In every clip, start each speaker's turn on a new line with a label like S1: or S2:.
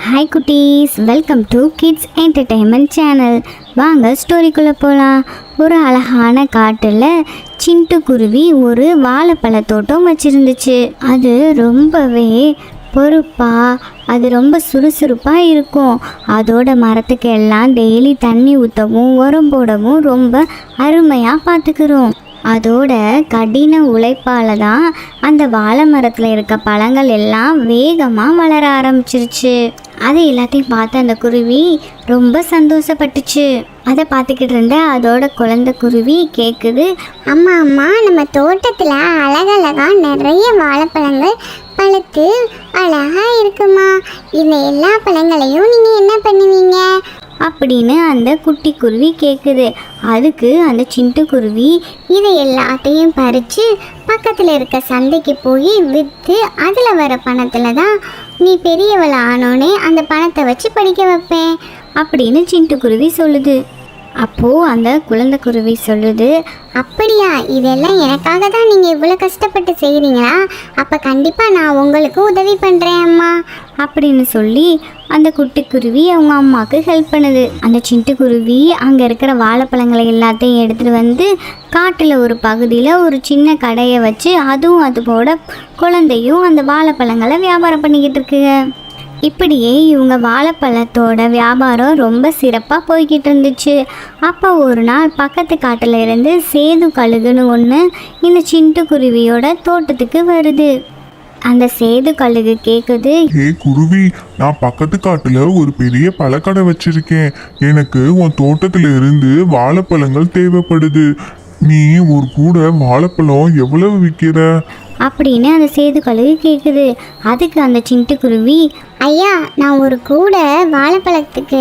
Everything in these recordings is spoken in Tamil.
S1: ஹாய் குட்டீஸ், welcome to kids entertainment channel. வாங்க ஸ்டோரிக்குள்ளே போகலாம். ஒரு அழகான காட்டில் சிண்டு குருவி ஒரு வாழைப்பழத்தோட்டம் வச்சுருந்துச்சு. அது ரொம்பவே அது ரொம்ப சுறுசுறுப்பாக இருக்கும். அதோட மரத்துக்கு எல்லாம் டெய்லி தண்ணி ஊற்றவும் உரம் போடவும் ரொம்ப அருமையாக பார்த்துக்கிறோம். அதோட கடின உழைப்பால் தான் அந்த வாழை மரத்தில் இருக்க பழங்கள் எல்லாம் வேகமாக வளர ஆரம்பிச்சிருச்சு. அதை எல்லாத்தையும் பார்த்து அந்த குருவி ரொம்ப சந்தோஷப்பட்டுச்சு. அதை பார்த்துக்கிட்டு இருந்த அதோட குழந்தை குருவி கேட்குது,
S2: அம்மா அம்மா, நம்ம தோட்டத்தில் அழகழகா நிறைய வாழைப்பழங்கள் பழுத்து அழகா இருக்குமா. இந்த எல்லா பழங்களையும் நீங்கள் என்ன பண்ணுவீங்க
S1: அப்படின்னு அந்த குட்டி குருவி கேட்குது. அதுக்கு அந்த சிண்டு குருவி,
S2: இதை எல்லாத்தையும் பறித்து பக்கத்தில் இருக்க சந்தைக்கு போய் விற்று அதில் வர பணத்தில் தான் நீ பெரியவளை ஆனோடனே அந்த பணத்தை வச்சு படிக்க வைப்பேன்
S1: அப்படின்னு சிண்டு குருவி சொல்லுது. அப்போது அந்த குழந்தை குருவி சொல்லுது,
S2: அப்படியா, இதெல்லாம் எனக்காக தான் நீங்கள் இவ்வளோ கஷ்டப்பட்டு செய்கிறீங்களா? அப்போ கண்டிப்பாக நான் உங்களுக்கு உதவி பண்ணுறேன் அம்மா
S1: அப்படின்னு சொல்லி அந்த குட்டி குருவி அவங்க அம்மாவுக்கு ஹெல்ப் பண்ணுது. அந்த சிண்டு குருவி அங்கே இருக்கிற வாழைப்பழங்களை எல்லாத்தையும் எடுத்துகிட்டு வந்து காட்டில் ஒரு பகுதியில் ஒரு சின்ன கடையை வச்சு அதுவும் அதோட குழந்தையும் அந்த வாழைப்பழங்களை வியாபாரம் பண்ணிக்கிட்டு இருக்குங்க. இப்படியே இவங்க வாழைப்பழத்தோட வியாபாரம் ரொம்ப சிறப்பாக போய்கிட்டு இருந்துச்சு. அப்போ ஒரு நாள் பக்கத்து காட்டில் இருந்து சேது கழுகுன்னு ஒன்று இந்த சிண்டு குருவியோட தோட்டத்துக்கு வருது. அந்த சேது கழுகு கேட்குது,
S3: ஏ குருவி, நான் பக்கத்து காட்டுல ஒரு பெரிய பழக்கடை வச்சிருக்கேன். எனக்கு உன் தோட்டத்துல இருந்து வாழைப்பழங்கள் தேவைப்படுது. நீ ஒரு கூட வாழைப்பழம் எவ்வளவு விற்கிற
S1: அப்படின்னு அந்த சேது கழுகு கேட்குது. அதுக்கு அந்த சிண்டு குருவி,
S2: ஐயா, நான் ஒரு கூடை வாழைப்பழத்துக்கு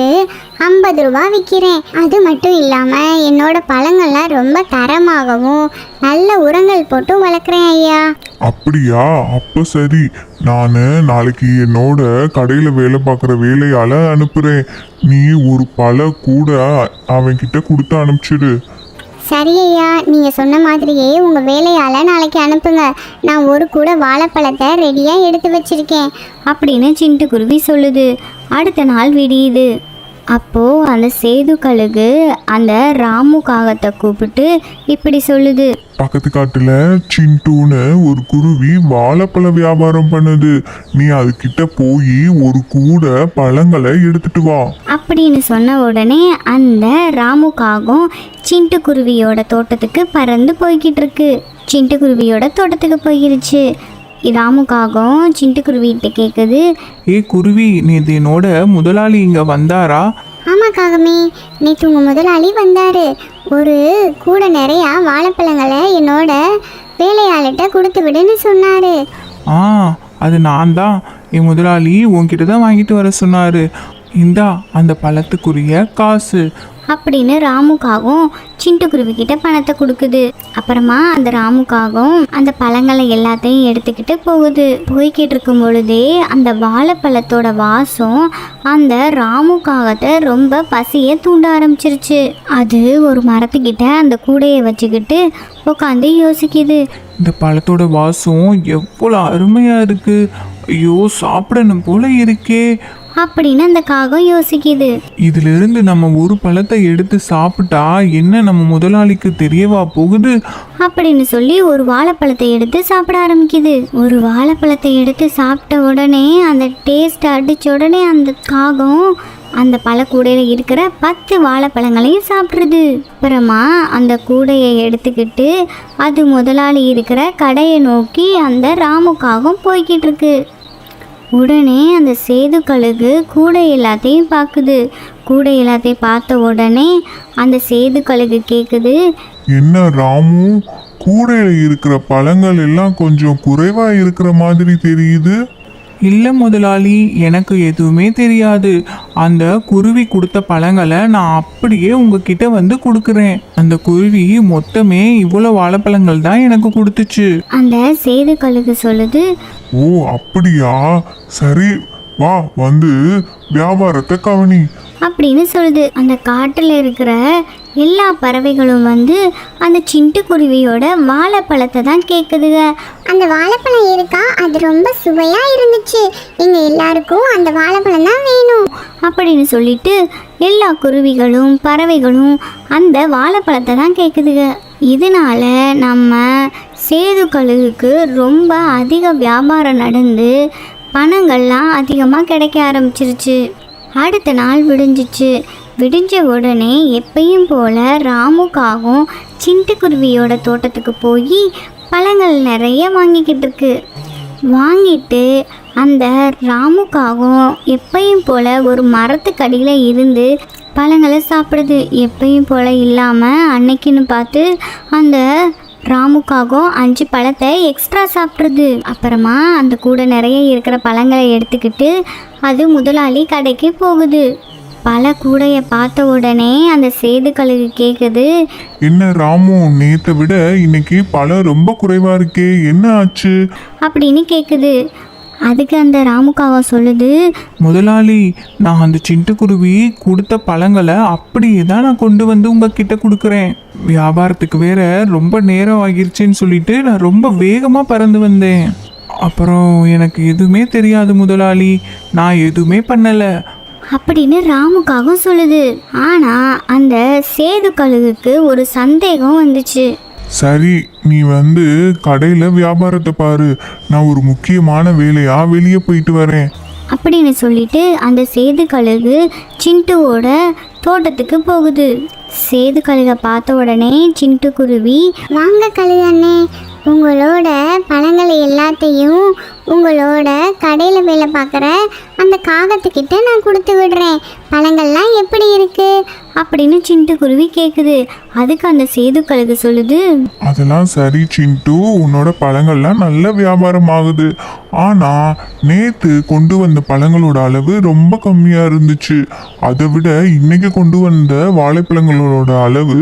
S2: 50 ரூபா விற்கிறேன். அது மட்டும் இல்லாமல் என்னோட பழங்கள்லாம் ரொம்ப தரமாகவும் நல்ல உரங்கள் போட்டு வளர்க்குறேன் ஐயா.
S3: அப்படியா? அப்ப சரி, நான் நாளைக்கு என்னோட கடையில வேலை பார்க்குற வேலையால அனுப்புறேன். நீ ஒரு பழ கூட அவன்கிட்ட கொடுத்து அனுப்பிச்சிடு.
S2: சரி ஐயா, நீங்கள் சொன்ன மாதிரியே உங்கள் வேலையால் நாளைக்கு அனுப்புங்க. நான் ஒரு கூட வாழைப்பழத்தை ரெடியாக எடுத்து வச்சுருக்கேன்
S1: அப்படின்னு சிண்டு குருவி சொல்லுது. அடுத்த நாள் விடியுது. அப்போது அந்த சேது கழுகு அந்த ராமு காகத்தை கூப்பிட்டு இப்படி சொல்லுது,
S3: பக்கத்து காட்டுல சிண்டுன்னு ஒரு குருவி வாழைப்பழ வியாபாரம் பண்ணுது. நீ அதுகிட்ட போய் ஒரு கூட பழங்களை எடுத்துட்டு வா
S1: அப்படின்னு சொன்ன உடனே அந்த ராமு காகம் சிண்டு குருவியோட தோட்டத்துக்கு பறந்து போய்கிட்டு இருக்கு. சிண்டு குருவியோட தோட்டத்துக்கு போயிருச்சு. ராமு காகம் சிண்டு குருவிகிட்ட கேட்குது,
S4: ஏ குருவி, நேற்று என்னோட முதலாளி இங்கே வந்தாரா?
S2: ஆமாம் காகமே, நேற்று உங்கள் முதலாளி வந்தார். ஒரு கூட நிறையா வாழைப்பழங்களை என்னோட வேலையாளிட்ட கொடுத்து விடுன்னு சொன்னார்.
S4: ஆ, அது நான் தான். என் முதலாளி உன்கிட்ட தான் வாங்கிட்டு வர சொன்னார். இந்தா அந்த பழத்துக்குரிய காசு
S1: அப்படின்னு ராமுக்காகவும் சிண்டு குருவிக்கிட்ட பணத்தை கொடுக்குது. அப்புறமா அந்த ராமுக்காகவும் அந்த பழங்களை எல்லாத்தையும் எடுத்துக்கிட்டு போய்கிட்டு இருக்கும் பொழுதே அந்த வாழைப்பழத்தோட வாசம் அந்த ராமுக்காகத்தை ரொம்ப பசியை தூண்ட ஆரம்பிச்சிருச்சு. அது ஒரு மரத்துக்கிட்ட அந்த கூடையை வச்சுக்கிட்டு உட்காந்து யோசிக்குது,
S4: இந்த பழத்தோட வாசம் எவ்வளோ அருமையாக இருக்குது. ஐயோ, சாப்பிடணும் போல இருக்கே
S1: அப்படின்னு அந்த காகம் யோசிக்குது.
S4: இதிலிருந்து நம்ம ஒரு பழத்தை எடுத்து சாப்பிட்டா என்ன நம்ம முதலாளிக்கு தெரியவா போகுது
S1: அப்படின்னு சொல்லி ஒரு வாழைப்பழத்தை எடுத்து சாப்பிட ஆரம்பிக்குது. ஒரு வாழைப்பழத்தை எடுத்து சாப்பிட்ட உடனே அந்த டேஸ்ட் அடிச்ச உடனே அந்த காகம் அந்த பழக்கூடையில் இருக்கிற 10 வாழைப்பழங்களையும் சாப்பிட்ருது. அப்புறமா அந்த கூடையை எடுத்துக்கிட்டு அது முதலாளி இருக்கிற கடையை நோக்கி அந்த ராமுக்காகவும் போய்கிட்டு இருக்கு. உடனே அந்த சேது கழுகு கூடை எல்லாத்தையும் பார்க்குது. கூடை எல்லாத்தையும் பார்த்த உடனே அந்த சேது கழுகு கேட்குது,
S3: என்ன ராமு, கூடையில இருக்கிற பழங்கள் எல்லாம் கொஞ்சம் குறைவா இருக்கிற மாதிரி தெரியுது.
S4: இல்லை முதலாளி, எனக்கு எதுவுமே தெரியாது. அந்த குருவி கொடுத்த பழங்களை நான் அப்படியே உங்ககிட்ட வந்து கொடுக்குறேன். அந்த குருவி மொத்தமே இவ்வளோ வாழைப்பழங்கள் தான் எனக்கு கொடுத்துச்சு.
S1: அந்த சேது கழுகு சொல்லுது,
S3: ஓ அப்படியா, சரி, வா வந்து வியாபாரத்தை கவனி.
S1: அப்படின்னு சொல்லுது. அந்த காட்டில் இருக்கிற எல்லா பறவைகளும் வந்து அந்த சிட்டுக்குருவியோட வாழைப்பழத்தை தான் கேட்குதுங்க.
S2: அந்த வாழைப்பழம் இருக்கா, அது ரொம்ப சுவையா இருந்துச்சு, எங்க எல்லாருக்கும் அந்த வாழைப்பழம் தான் வேணும்
S1: அப்படின்னு சொல்லிட்டு எல்லா குருவிகளும் பறவைகளும் அந்த வாழைப்பழத்தை தான் கேட்குதுங்க. இதனால நம்ம சேது கழுகுக்கு ரொம்ப அதிக வியாபாரம் நடந்து பணங்கள்லாம் அதிகமாக கிடைக்க ஆரம்பிச்சிருச்சு. அடுத்த நாள் விடிஞ்சிச்சு. விடிஞ்ச உடனே எப்பயும் போல ராமுக்காகவும் சிட்டுக்குருவியோட தோட்டத்துக்கு போய் பழங்கள் நிறைய வாங்கிக்கிட்டு இருக்கு. வாங்கிட்டு அந்த ராமுக்காகவும் எப்பயும் போல் ஒரு மரத்துக்கடியில் இருந்து பழங்களை சாப்பிடுது. எப்பயும் போல் இல்லாமல் அன்னைக்குன்னு பார்த்து அந்த ராமுக்காகவும் 5 பழத்தை எக்ஸ்ட்ரா சாப்பிட்றது. அப்புறமா அந்த கூட நிறைய இருக்கிற பழங்களை எடுத்துக்கிட்டு அது முதலாளி கடைக்கு போகுது. பல கூடையை பார்த்த உடனே அந்த சேது கழுகு கேட்குது,
S3: என்ன ராமு, நேத்தை விட இன்னைக்கு பழம் ரொம்ப குறைவா இருக்கே, என்ன ஆச்சு
S1: அப்படின்னு கேட்குது. அதுக்கு அந்த ராமுக்காகம் சொல்லுது,
S4: முதலாளி, நான் அந்த சிட்டுக்குருவி கொடுத்த பழங்களை அப்படியே தான் நான் கொண்டு வந்து உங்ககிட்ட கொடுக்குறேன். வியாபாரத்துக்கு வேற ரொம்ப நேரம் ஆகிருச்சுன்னு சொல்லிட்டு நான் ரொம்ப வேகமாக பறந்து வந்தேன். அப்புறம் எனக்கு எதுவுமே தெரியாது முதலாளி, நான் எதுவுமே பண்ணலை
S1: அப்படின்னு ராமுக்காகவும் சொல்லுது. ஆனால் அந்த சேது கழுகுக்கு ஒரு சந்தேகம் வந்துச்சு.
S3: சரி, நீ வந்து கடையில் வியாபாரத்தை பாரு, நான் ஒரு முக்கியமான வேலையா வெளியே போயிட்டு வரேன்
S1: அப்படின்னு சொல்லிட்டு அந்த சேது கழுகு சிண்டுவோட தோட்டத்துக்கு போகுது. சேது கழுகை பார்த்த உடனே சிட்டுக்குருவி,
S2: வாங்க கழுகு அண்ணே, உங்களோட பழங்களை எல்லாத்தையும் உங்களோட கடையில் வேலை பார்க்குற அந்த காகத்துக்கிட்ட நான் கொடுத்து விடுறேன். பழங்கள்லாம் எப்படி இருக்கு
S1: அப்படின்னு சிட்டுக்குருவி கேட்குது. அதுக்கு அந்த சேது கழுகு சொல்லுது,
S3: அதெல்லாம் சரி சிண்டு, உன்னோட பழங்கள்லாம் நல்ல வியாபாரம் ஆகுது. ஆனா நேத்து கொண்டு வந்த பழங்களோட அளவு ரொம்ப கம்மியா இருந்துச்சு. அதை விட இன்னைக்கு கொண்டு வந்த வாழைப்பழங்களோட அளவு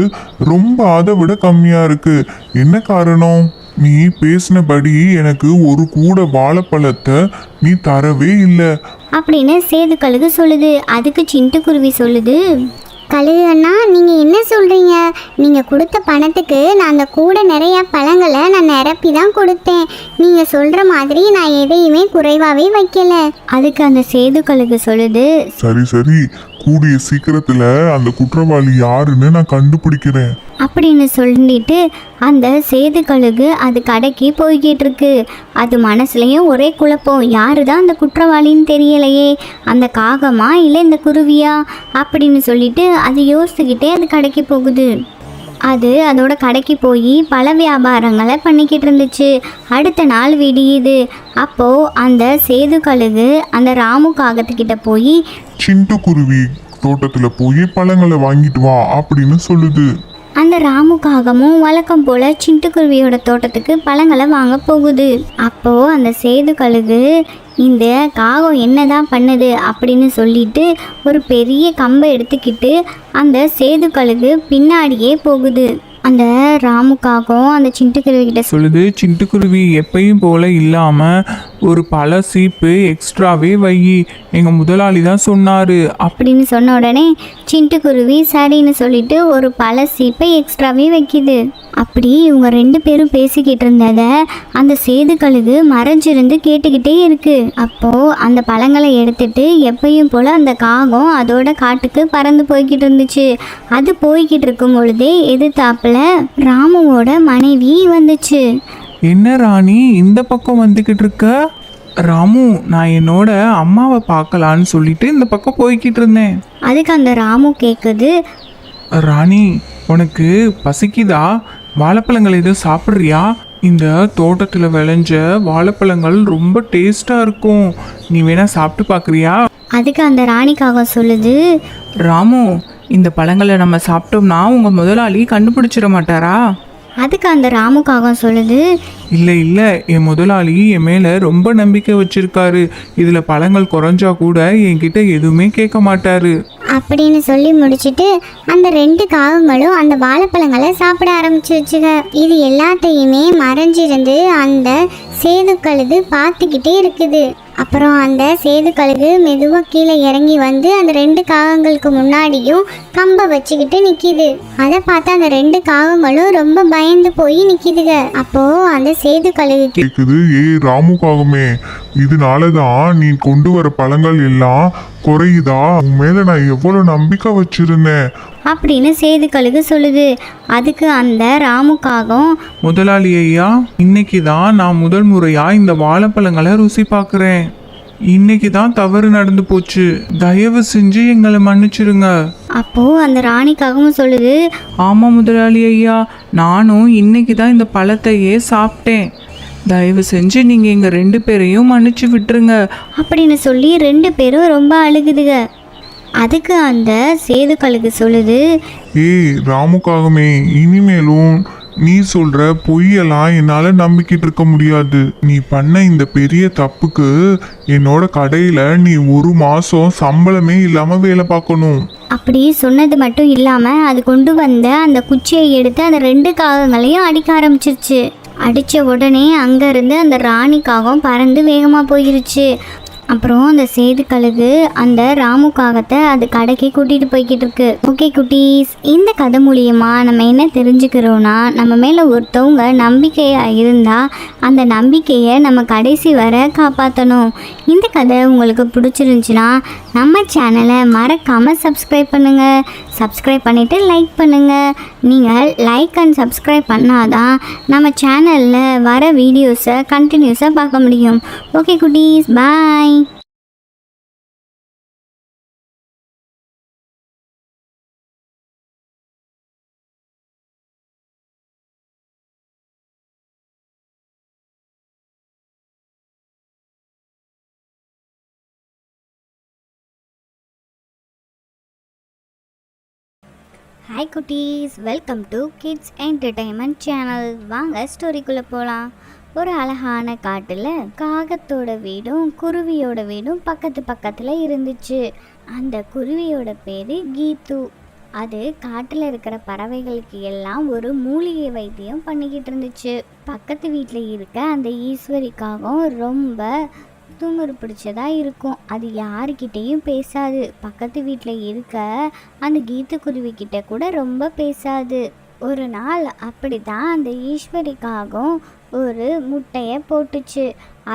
S3: ரொம்ப அதை விட கம்மியா இருக்கு. என்ன காரணம்? நீ பேசினபடி எனக்கு ஒரு கூட வாழைப்பழத்தை நீ தரவே இல்லை
S1: அப்படின்னு சேது கழுகு சொல்லுது. அதுக்கு சிட்டுக்குருவி சொல்லுது,
S2: கழுகு அண்ணா, நீங்கள் என்ன சொல்கிறீங்க? நீங்கள் கொடுத்த பணத்துக்கு நான் அந்த கூட நிறைய பழங்களை நான் நிரப்பி தான் கொடுத்தேன். நீங்கள் சொல்கிற மாதிரி நான் எதையுமே குறைவாகவே வைக்கல.
S1: அதுக்கு அந்த சேது கழுகு சொல்லுது,
S3: சரி சரி, கூடிய சீக்கிரத்துல அந்த குற்றவாளி யாருன்னு நான் கண்டுபிடிக்கிறேன்
S1: அப்படின்னு சொல்லிட்டு அந்த சேது கழுகு அது கடைக்கு போய்கிட்டு இருக்கு. அது மனசுலயும் ஒரே குழப்பம், யாரு தான் அந்த குற்றவாளின்னு தெரியலையே, அந்த காகமா இல்லை இந்த குருவியா அப்படின்னு சொல்லிட்டு அது யோசிச்சுக்கிட்டே அது கடைக்கு போகுது. அது அதோட கடைக்கு போய் பல வியாபாரங்களை பண்ணிக்கிட்டு இருந்துச்சு. அடுத்த நாள் விடியுது. அப்போது அந்த சேது கழுகு அந்த ராமு காகத்துக்கிட்ட போய்,
S3: சிட்டுக்குருவி தோட்டத்துல போய் பழங்களை வாங்கிட்டு வா அப்படின்னு சொல்லுது.
S1: அந்த ராமு காகமும் வழக்கம் போல் சிட்டுக்குருவியோட தோட்டத்துக்கு பழங்களை வாங்க போகுது. அப்போது அந்த சேது கழுகு இந்த காகம் என்னதான் பண்ணுது அப்படின்னு சொல்லிட்டு ஒரு பெரிய கம்பை எடுத்துக்கிட்டு அந்த சேது கழுகு பின்னாடியே போகுது. அந்த ராமுக்காகவும் அந்த சிட்டுக்குருவிகிட்ட
S4: சொல்லுது, சிட்டுக்குருவி எப்பயும் போல இல்லாமல் ஒரு பல சீப்பு எக்ஸ்ட்ராவே வை, எங்கள் முதலாளி தான் சொன்னார்
S1: அப்படின்னு சொன்ன உடனே சிட்டுக்குருவி சரின்னு சொல்லிட்டு ஒரு பல சீப்பை எக்ஸ்ட்ராவே வைக்கிது. அப்படி இவங்க 2 பேரும் பேசிக்கிட்டு இருந்ததை அந்த சேது கழுகு மறைஞ்சிருந்து கேட்டுக்கிட்டே இருக்கு. அப்போது அந்த பழங்களை எடுத்துட்டு எப்பயும் போல் அந்த காகம் அதோட காட்டுக்கு பறந்து போய்கிட்டு இருந்துச்சு. அது போய்கிட்டு இருக்கும் பொழுதே எதிர்த்தாப்புல ராமுவோட மனைவி வந்துச்சு.
S4: என்ன ராணி இந்த பக்கம் வந்துக்கிட்டு இருக்க? ராமு, நான் என்னோட அம்மாவை பார்க்கலான்னு சொல்லிட்டு இந்த பக்கம் போய்கிட்டு இருந்தேன்.
S1: அதுக்கு அந்த ராமு கேட்குது,
S4: ராணி, உனக்கு பசிக்குதா? வாழைப்பழங்கள் எதுவும் சாப்பிட்றியா? இந்த தோட்டத்தில் விளைஞ்ச வாழைப்பழங்கள் ரொம்ப டேஸ்ட்டாக இருக்கும், நீ வேணா சாப்பிட்டு பார்க்குறியா?
S1: அதுக்கு அந்த ராணிக்காக சொல்லுது,
S5: ராமு, இந்த பழங்களை நம்ம சாப்பிட்டோம்னா உங்கள் முதலாளி கண்டுபிடிச்சிட மாட்டாரா?
S1: அதுக்கு அந்த ராமுக்காக சொல்லுது,
S4: இல்லை இல்லை, என் முதலாளி என் மேலே ரொம்ப நம்பிக்கை வச்சிருக்காரு. இதில் பழங்கள் குறைஞ்சா கூட என்கிட்ட எதுவுமே கேட்க மாட்டாரு
S2: அப்படின்னு சொல்லி முடிச்சுட்டு அந்த 2 காகங்களும் அந்த வாழைப்பழங்களை சாப்பிட ஆரம்பிச்சிருச்சுங்க. இது எல்லாத்தையுமே மறைஞ்சிருந்து அந்த சேது கழுகு பார்த்துக்கிட்டே இருக்குது. அப்புறம் அந்த சேது கழுகு மெதுவாக கீழே இறங்கி வந்து அந்த 2 காகங்களுக்கு முன்னாடியும் கம்பை வச்சுக்கிட்டு நிற்கிது. அதை பார்த்து அந்த 2 காகங்களும் ரொம்ப பயந்து போய் நிற்கிதுங்க. அப்போது அந்த சேது கழுகு
S3: கேக்குது, ஏய் ராமுக்காகமே, இதனாலதான் நீ கொண்டு வர பழங்கள் எல்லாம் குறையுதா? உன் மேல நான் எவ்வளவு நம்பிக்கை வச்சிருந்தேன்.
S1: அப்படின்னு சேது கழுகு சொல்லுது. அதுக்கு அந்த ராமுக்காகவும்,
S4: முதலாளி ஐயா, இன்னைக்கு தான் நான் முதல் முறையா இந்த வாழைப்பழங்களை ருசி பார்க்குறேன். இன்னைக்கு தான் தவறு நடந்து போச்சு. தயவு செஞ்சு எங்களை மன்னிச்சிருங்க.
S1: அப்போது அந்த ராணிக்காகவும் சொல்லுது.
S5: ஆமாம் முதலாளி ஐயா, நானும் இன்னைக்கு தான் இந்த பழத்தையே சாப்பிட்டேன். தயவு செஞ்சு நீங்கள் எங்கள் 2 பேரையும் மன்னிச்சு விட்டுருங்க.
S1: அப்படின்னு சொல்லி 2 பேரும் ரொம்ப அழுகுதுக. அதுக்கு அந்த சேது கழுகு சொல்லுது.
S3: ஏய் ராமுக்காகமே, இனிமேலும் நீ சொல்ற பொய்யெல்லாம் என்னால நம்பிக்கிட்டு இருக்க முடியாது. நீ பண்ண இந்த பெரிய தப்புக்கு என்னோட கடையில நீ 1 மாசம் சம்பளமே இல்லாம வேலை பார்க்கணும்.
S1: அப்படி சொன்னது மட்டும் இல்லாமல் அது கொண்டு வந்த அந்த குச்சியை எடுத்து அந்த 2 காகங்களையும் அடிக்க ஆரம்பிச்சிருச்சு. அடித்த உடனே அங்கேருந்து அந்த ராணிக்காகவும் பறந்து வேகமாக போயிருச்சு. அப்புறம் அந்த சேது கழுகு அந்த ராமு காகத்தை அது கடைக்கு கூட்டிகிட்டு போய்கிட்டு இருக்கு. ஓகே குட்டீஸ், இந்த கதை மூலியமாக நம்ம என்ன தெரிஞ்சுக்கிறோன்னா, நம்ம மேலே ஒருத்தவங்க நம்பிக்கையாக இருந்தால் அந்த நம்பிக்கையை நம்ம கடைசி வரை காப்பாற்றணும். இந்த கதை உங்களுக்கு பிடிச்சிருந்துச்சுன்னா நம்ம சேனலை மறக்காமல் சப்ஸ்கிரைப் பண்ணுங்கள். சப்ஸ்கிரைப் பண்ணிவிட்டு லைக் பண்ணுங்கள். நீங்கள் லைக் அண்ட் சப்ஸ்கிரைப் பண்ணாதான் நம்ம சேனலில் வர வீடியோஸை கண்டினியூஸாக பார்க்க முடியும். ஓகே குட்டீஸ், பாய். ஹாய் குட்டீஸ், welcome to kids entertainment channel. வாங்க ஸ்டோரிக்குள்ளே போகலாம். ஒரு அழகான காட்டில் காகத்தோட வீடும் குருவியோட வீடும் பக்கத்து பக்கத்தில் இருந்துச்சு. அந்த குருவியோட பேர் கீத்து. அது காட்டில் இருக்கிற பறவைகளுக்கு எல்லாம் ஒரு மூலிகை வைத்தியம் பண்ணிக்கிட்டு இருந்துச்சு. பக்கத்து வீட்டில் இருக்க அந்த ஈஸ்வரிக்காகவும் ரொம்ப துமுறு பிடிச்சதாக இருக்கும். அது யாருக்கிட்டேயும் பேசாது. பக்கத்து வீட்டில் இருக்க அந்த கீத்துக்குருவிக்கிட்ட கூட ரொம்ப பேசாது. ஒரு நாள் அப்படி தான் அந்த ஈஸ்வரிக்காகவும் ஒரு முட்டையை போட்டுச்சு.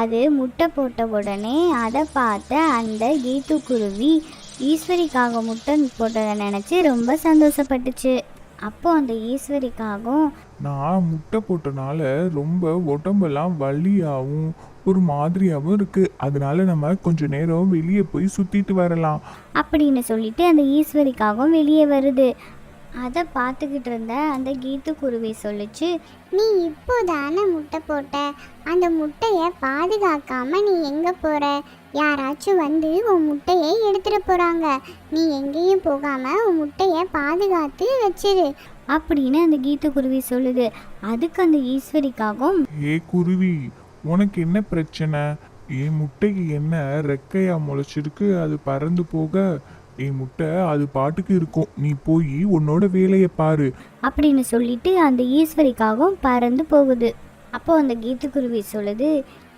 S1: அது முட்டை போட்ட உடனே அதை பார்த்த அந்த கீத்துக்குருவி ஈஸ்வரிக்காக முட்டை போட்டதை நினச்சி ரொம்ப சந்தோஷப்பட்டுச்சு. அப்போது அந்த ஈஸ்வரிக்காகவும்,
S4: நான் முட்டை போட்டனால ரொம்ப உடம்பெல்லாம் வலியாகவும் ஒரு மாதிரியாகவும் இருக்குது. அதனால நம்ம கொஞ்சம் நேரம் வெளியே போய் சுற்றிட்டு வரலாம்
S1: அப்படின்னு சொல்லிட்டு அந்த ஈஸ்வரிக்காகவும் வெளியே வருது. அதை பார்த்துக்கிட்டு இருந்த அந்த கீத்துக்குருவி சொல்லிச்சு.
S2: நீ இப்போதானே முட்டை போட்ட, அந்த முட்டையை பாதுகாக்காம நீ எங்கே போகிற? யாராச்சும் வந்து உன் முட்டையை எடுத்துகிட்டு போகிறாங்க. நீ எங்கேயும் போகாமல் உன் முட்டையை பாதுகாத்து வச்சிரு
S1: அப்படின்னு அந்த கீத்துக்குருவி சொல்லுது. அதுக்கு அந்த ஈஸ்வரிக்காகவும்,
S4: ஏ குருவி, உனக்கு என்ன பிரச்சனை? என் முட்டைக்கு என்ன ரெக்கையா முளைச்சிருக்கு? அது பறந்து போக என் முட்டை அது பாட்டுக்கு இருக்கும். நீ போய் உன்னோட வேலையை பாரு
S1: அப்படின்னு சொல்லிட்டு அந்த ஈஸ்வரிக்காகவும் பறந்து போகுது. அப்போ அந்த கீத்துக்குருவி சொல்லுது.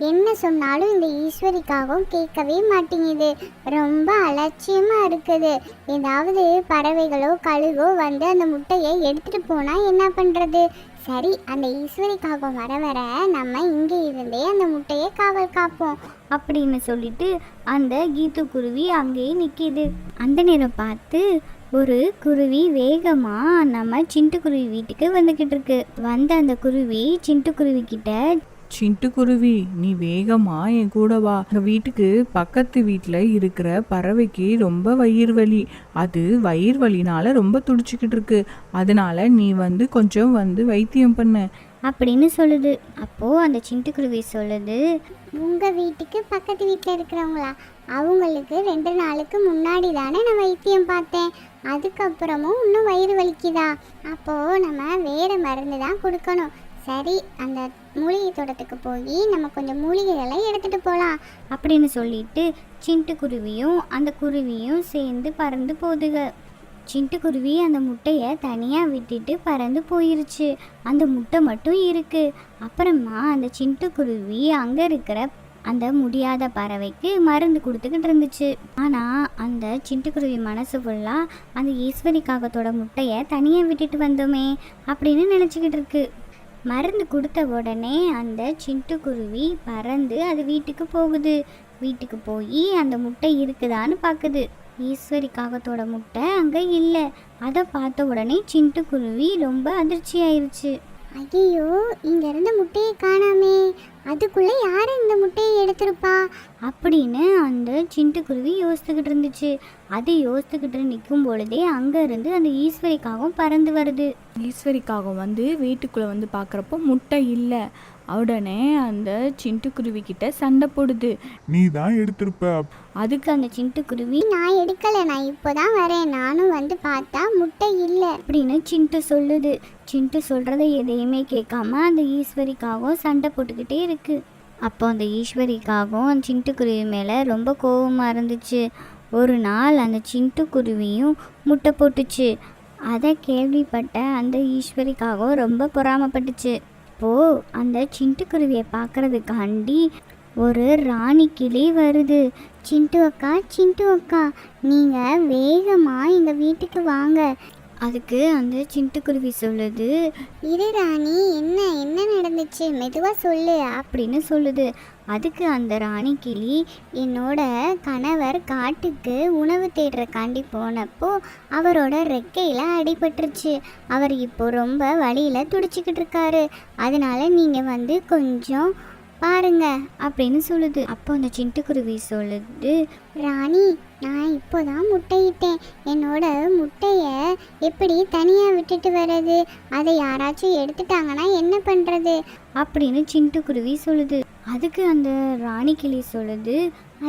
S2: என்ன சொன்னாலும் இந்த ஈஸ்வரிக்காகவும் கேட்கவே மாட்டேங்குது. ரொம்ப அலட்சியமாக இருக்குது. ஏதாவது பறவைகளோ கழுகோ வந்து அந்த முட்டையை எடுத்துகிட்டு போனால் என்ன பண்ணுறது? சரி, அந்த ஈஸ்வரிக்காகவும் வர வர நம்ம இங்கே இருந்தே அந்த முட்டையை காவல் காப்போம்
S1: அப்படின்னு சொல்லிட்டு அந்த கீத்துக்குருவி அங்கேயே நிற்கிது. அந்த நேரம் பார்த்து ஒரு குருவி வேகமாக நம்ம சிண்டுக்குருவி வீட்டுக்கு வந்துக்கிட்டு இருக்கு. வந்த அந்த குருவி சிண்டுக்குருவி கிட்ட,
S5: சிட்டுக்குருவி, நீ வேகமா என் கூட வா. எங்கள் வீட்டுக்கு பக்கத்து வீட்டில் இருக்கிற பறவைக்கு ரொம்ப வயிறு வலி. அது வயிறு வலினால ரொம்ப துடிச்சிக்கிட்டு இருக்கு. அதனால நீ வந்து கொஞ்சம் வந்து வைத்தியம் பண்ணு
S1: அப்படின்னு சொல்லுது. அப்போது அந்த சிண்டுக்குருவி சொல்லுது.
S2: உங்கள் வீட்டுக்கு பக்கத்து வீட்டில் இருக்கிறவங்களா? அவங்களுக்கு 2 நாளுக்கு முன்னாடி தானே நான் வைத்தியம் பார்த்தேன். அதுக்கப்புறமும் இன்னும் வயிறு வலிக்குதா? அப்போது நம்ம வேறு மருந்து தான் கொடுக்கணும். சரி, அந்த மூலிகை தோட்டத்துக்கு போய் நம்ம கொஞ்சம் மூலிகைகளை எடுத்துகிட்டு போகலாம்
S1: அப்படின்னு சொல்லிட்டு சிண்டுக்குருவியும் அந்த குருவியும் சேர்ந்து பறந்து போதுக. சிண்டுக்குருவி அந்த முட்டையை தனியாக விட்டுட்டு பறந்து போயிருச்சு. அந்த முட்டை மட்டும் இருக்குது. அப்புறமா அந்த சிண்டுக்குருவி அங்கே இருக்கிற அந்த முடியாத பறவைக்கு மருந்து கொடுத்துக்கிட்டு இருந்துச்சு. ஆனால் அந்த சிட்டுக்குருவி மனசு ஃபுல்லாக அந்த ஈஸ்வரி காகத்தோட முட்டையை தனியாக விட்டுட்டு வந்தோமே அப்படின்னு நினச்சிக்கிட்டு இருக்கு. மருந்து கொடுத்த உடனே அந்த சிட்டுக்குருவி பறந்து அது வீட்டுக்கு போகுது. வீட்டுக்கு போய் அந்த முட்டை இருக்குதான்னு பார்க்குது. ஈஸ்வரி காகத்தோட முட்டை அங்கே இல்லை. அதை பார்த்த உடனே சிட்டுக்குருவி ரொம்ப அதிர்ச்சி ஆயிடுச்சு.
S2: ஐயோ, இங்க இருந்த முட்டையை காணாமே, அதுக்குள்ள யாரு இந்த முட்டையை எடுத்திருப்பா?
S1: அப்படின்னு அந்த சிட்டுக்குருவி யோசித்துக்கிட்டு இருந்துச்சு. அது யோசித்துக்கிட்டு நிற்கும் பொழுதே அங்கேருந்து அந்த ஈஸ்வரி காகம் பறந்து வருது.
S5: ஈஸ்வரிக்காக வந்து வீட்டுக்குள்ளே வந்து பார்க்குறப்போ முட்டை இல்லை. உடனே அந்த சிட்டுக்குருவி கிட்ட சண்டை போடுது.
S3: நீ தான் எடுத்திருப்ப.
S1: அதுக்கு அந்த சிட்டுக்குருவி
S2: நான் எடுக்கல, நான் இப்போதான் வரேன், நானும் வந்து பார்த்தா முட்டை இல்லை
S1: அப்படின்னு சிண்டு சொல்லுது. சிண்டு சொல்கிறத எதையுமே கேட்காம அந்த ஈஸ்வரிக்காகவும் சண்டை போட்டுக்கிட்டே இருக்கு. அப்போ அந்த ஈஸ்வரிக்காகவும் அந்த சிட்டுக்குருவி மேலே ரொம்ப கோபமாக இருந்துச்சு. ஒரு நாள் அந்த சிட்டுக்குருவியும் முட்டை போட்டுச்சு. அதை கேள்விப்பட்ட அந்த ஈஸ்வரிக்காகவும் ரொம்ப பொறாமப்பட்டுச்சு. இப்போது அந்த சிட்டுக்குருவியை பார்க்குறதுக்காண்டி ஒரு ராணி கிளி வருது.
S2: சிண்டு அக்கா, நீங்கள் வேகமாக எங்கள் வீட்டுக்கு வாங்க.
S1: அதுக்கு அந்த சிட்டுக்குருவி சொல்லுது,
S2: இரு ராணி, என்ன நடந்துச்சு, மெதுவாக சொல்லு
S1: அப்படின்னு சொல்லுது. அதுக்கு அந்த ராணி கிளி, என்னோட கணவர் காட்டுக்கு உணவு தேடுறக்காண்டி போனப்போ அவரோட ரெக்கையில் அடிபட்டுருச்சு. அவர் இப்போ ரொம்ப வலியில் துடிச்சிக்கிட்டு இருக்காரு. அதனால நீங்கள் வந்து கொஞ்சம் பாருங்க அப்படின்னு சொல்லுது. அப்போ அந்த சிட்டுக்குருவி சொல்லுது,
S2: ராணி, நான் இப்போதான் முட்டையிட்டேன். என்னோட முட்டையை எப்படி தனியாக விட்டுட்டு வர்றது? அதை யாராச்சும் எடுத்துட்டாங்கன்னா என்ன பண்ணுறது
S1: அப்படின்னு சிட்டுக்குருவி சொல்லுது. அதுக்கு அந்த ராணி கிளி சொல்லுது,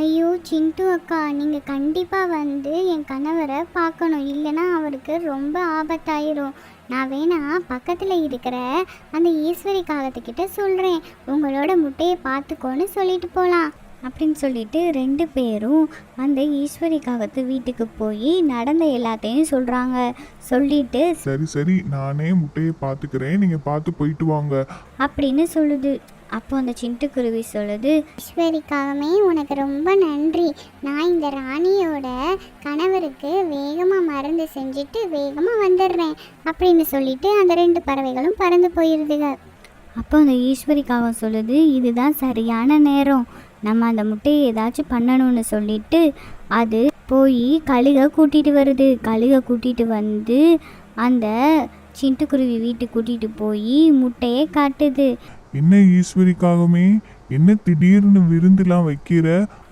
S2: ஐயோ சிண்டு அக்கா, நீங்கள் கண்டிப்பாக வந்து என் கணவரை பார்க்கணும், இல்லைன்னா அவருக்கு ரொம்ப ஆபத்தாயிரும். நான் வேணா பக்கத்தில் இருக்கிற அந்த ஈஸ்வரி காகத்துக்கிட்ட சொல்கிறேன், உங்களோட முட்டையை பார்த்துக்கோன்னு சொல்லிட்டு போகலாம்
S1: அப்படின்னு சொல்லிட்டு 2 பேரும் அந்த ஈஸ்வரி காகத்து வீட்டுக்கு போய் நடந்த எல்லாத்தையும் சொல்கிறாங்க. சொல்லிட்டு
S3: சரி நானே முட்டையை பார்த்துக்கிறேன், நீங்கள் பார்த்து போயிட்டு வாங்க
S1: அப்படின்னு சொல்லுது. அப்போ அந்த சிட்டுக்குருவி சொல்லுது,
S2: ஈஸ்வரிக்காகவே உனக்கு ரொம்ப நன்றி. நான் இந்த ராணியோட கணவருக்கு வேகமாக மருந்து செஞ்சுட்டு வேகமாக வந்துடுறேன் அப்படின்னு சொல்லிட்டு அந்த 2 பறவைகளும் பறந்து போயிடுதுங்க.
S1: அப்போ அந்த ஈஸ்வரிக்காக சொல்லுது, இதுதான் சரியான நேரம், நம்ம அந்த முட்டையை ஏதாச்சும் பண்ணணும்னு சொல்லிட்டு அது போய் கழுகை கூட்டிகிட்டு வருது. கழுகை கூட்டிகிட்டு வந்து அந்த சிட்டுக்குருவி வீட்டுக்கு கூட்டிகிட்டு போய் முட்டையை காட்டுது.
S3: என்ன ஈஸ்வரிக்காகவே, என்ன திடீர்னு விருந்துலாம் வைக்கிற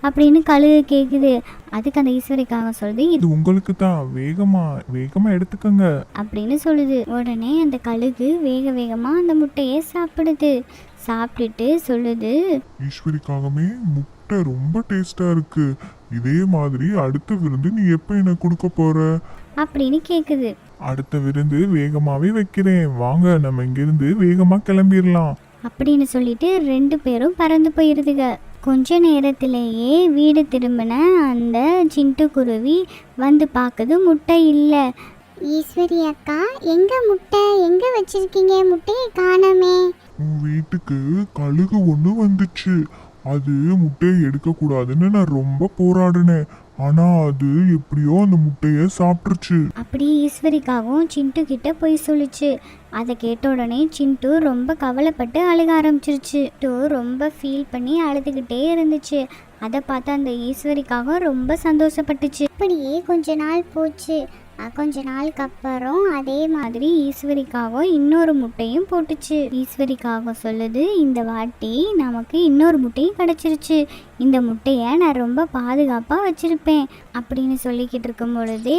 S1: அப்படின்னு கழுகை கேட்குது. அதுக்கு அந்த ஈஸ்வரிக்காக சொல்லுது,
S3: இது உங்களுக்கு தான், வேகமா எடுத்துக்கங்க
S1: அப்படின்னு சொல்லுது. உடனே அந்த கழுகு வேகமாக அந்த முட்டையை சாப்பிடுது. சாப்பிட்டுட்டு சொல்லுது,
S3: ஈஸ்வரிக்காகவே முட்டை ரொம்ப டேஸ்டா இருக்கு, இதே மாதிரி அடுத்த விருந்து நீ எப்போ எனக்கு கொடுக்க போற
S1: அப்படின்னு கேட்குது.
S3: அடுத்த விருந்து வேகமாவே வைக்கிறேன், வாங்க நம்ம இங்கிருந்து வேகமா கிளம்பிடலாம்
S1: அப்படின்னு சொல்லிட்டு 2 பேரும் பறந்து போயிடுதுங்க. கொஞ்ச நேரத்திலேயே வீடு திரும்பின அந்த சிட்டுக்குருவி வந்து பார்க்குது, முட்டை இல்லை.
S2: ஈஸ்வரி அக்கா, எங்கே முட்டை, எங்கே வச்சிருக்கீங்க? முட்டையை காணோமே.
S3: உன் வீட்டுக்கு கழுகு ஒன்று வந்துச்சு, அது முட்டையை எடுக்கக்கூடாதுன்னு நான் ரொம்ப போராடினேன், ஆனா அது எப்படியோ அந்த முட்டையை சாப்பிட்டுருச்சு.
S1: அப்படி ஈஸ்வரிக்காகவும் சிண்டு கிட்ட போய் சொல்லிச்சு. அதை கேட்ட உடனே சிண்டு ரொம்ப கவலைப்பட்டு அழுக ஆரம்பிச்சிருச்சு. ரொம்ப ஃபீல் பண்ணி அழுதுகிட்டே இருந்துச்சு. அதை பார்த்து அந்த ஈஸ்வரிக்காகவும் ரொம்ப சந்தோஷப்பட்டுச்சு.
S2: அப்படியே கொஞ்ச நாள் போச்சு. கொஞ்ச நாளுக்கு அப்புறம் அதே மாதிரி ஈஸ்வரிக்காகவும் இன்னொரு முட்டையும் போட்டுச்சு.
S1: ஈஸ்வரிக்காகவும் சொல்லுது, இந்த வாட்டி நமக்கு இன்னொரு முட்டையும் கிடச்சிருச்சு, இந்த முட்டையை நான் ரொம்ப பாதுகாப்பாக வச்சுருப்பேன் அப்படின்னு சொல்லிக்கிட்டு இருக்கும் பொழுதே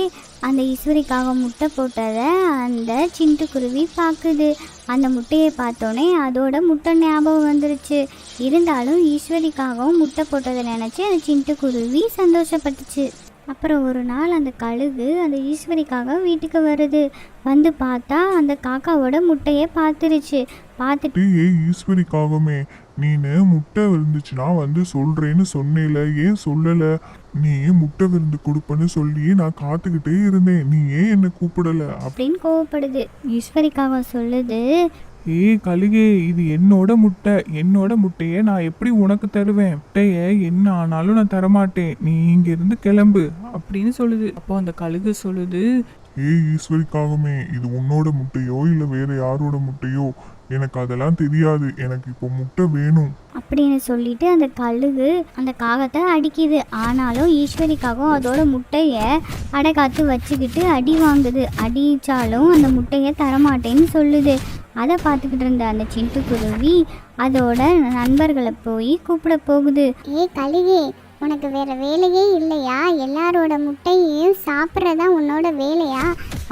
S1: அந்த ஈஸ்வரிக்காக முட்டை போட்டதை அந்த சிட்டுக்குருவி பார்க்குது. அந்த முட்டையை பார்த்தோன்னே அதோட முட்டை ஞாபகம் வந்துருச்சு. இருந்தாலும் ஈஸ்வரிக்காகவும் முட்டை போட்டதை நினச்சி அந்த சிட்டுக்குருவி சந்தோஷப்பட்டுச்சு. அப்புறம் ஒரு நாள் அந்த கழுகு அந்த ஈஸ்வரிக்காக வீட்டுக்கு வருது. வந்து பார்த்தா அந்த காக்காவோட முட்டையை பார்த்துருச்சு. பார்த்துட்டு,
S3: ஈஸ்வரிக்காகவே நீனு முட்டை விருந்துச்சுன்னா வந்து சொல்றேன்னு சொன்னேல, ஏன் சொல்லல? நீ முட்டை விருந்து கொடுப்பன்னு சொல்லி நான் காத்துக்கிட்டே இருந்தேன், நீ ஏன் என்னை கூப்பிடல
S1: அப்படின்னு கோவப்படுது. ஈஸ்வரிக்காக சொல்லுது,
S4: ஏய் கழுகே, இது என்னோட முட்டை. என்னோட முட்டையை நான் எப்படி உனக்கு தருவேன்? முட்டையை என்ன ஆனாலும் நான் தரமாட்டேன். நீ இங்கிருந்து கிளம்பு
S5: அப்படின்னு சொல்லுது. அப்போ அந்த கழுகு சொல்லுது,
S3: ஏய் ஈஸ்வரிக்காகமே, இது உன்னோட முட்டையோ இல்லை வேற யாரோட முட்டையோ எனக்கு அதெல்லாம் தெரியாது. எனக்கு இப்போ முட்டை வேணும்.
S1: அப்படின்னு சொல்லிட்டு அந்த கழுகு அந்த காகத்தை அடிக்குது. ஆனாலும் ஈஸ்வரிக்காகவும் அதோட முட்டையை அடைக்காத்து வச்சுக்கிட்டு அடி வாங்குது. அடித்தாலும் அந்த முட்டையை தரமாட்டேன்னு சொல்லுது. அதை பார்த்துக்கிட்டு இருந்த அந்த சிட்டுக்குருவி அதோட நண்பர்களை போய் கூப்பிட போகுது.
S2: ஏய் கழுகே, உனக்கு வேற வேலையே இல்லையா? எல்லாரோட முட்டையையும் சாப்பிட்றதா உன்னோட வேலையா?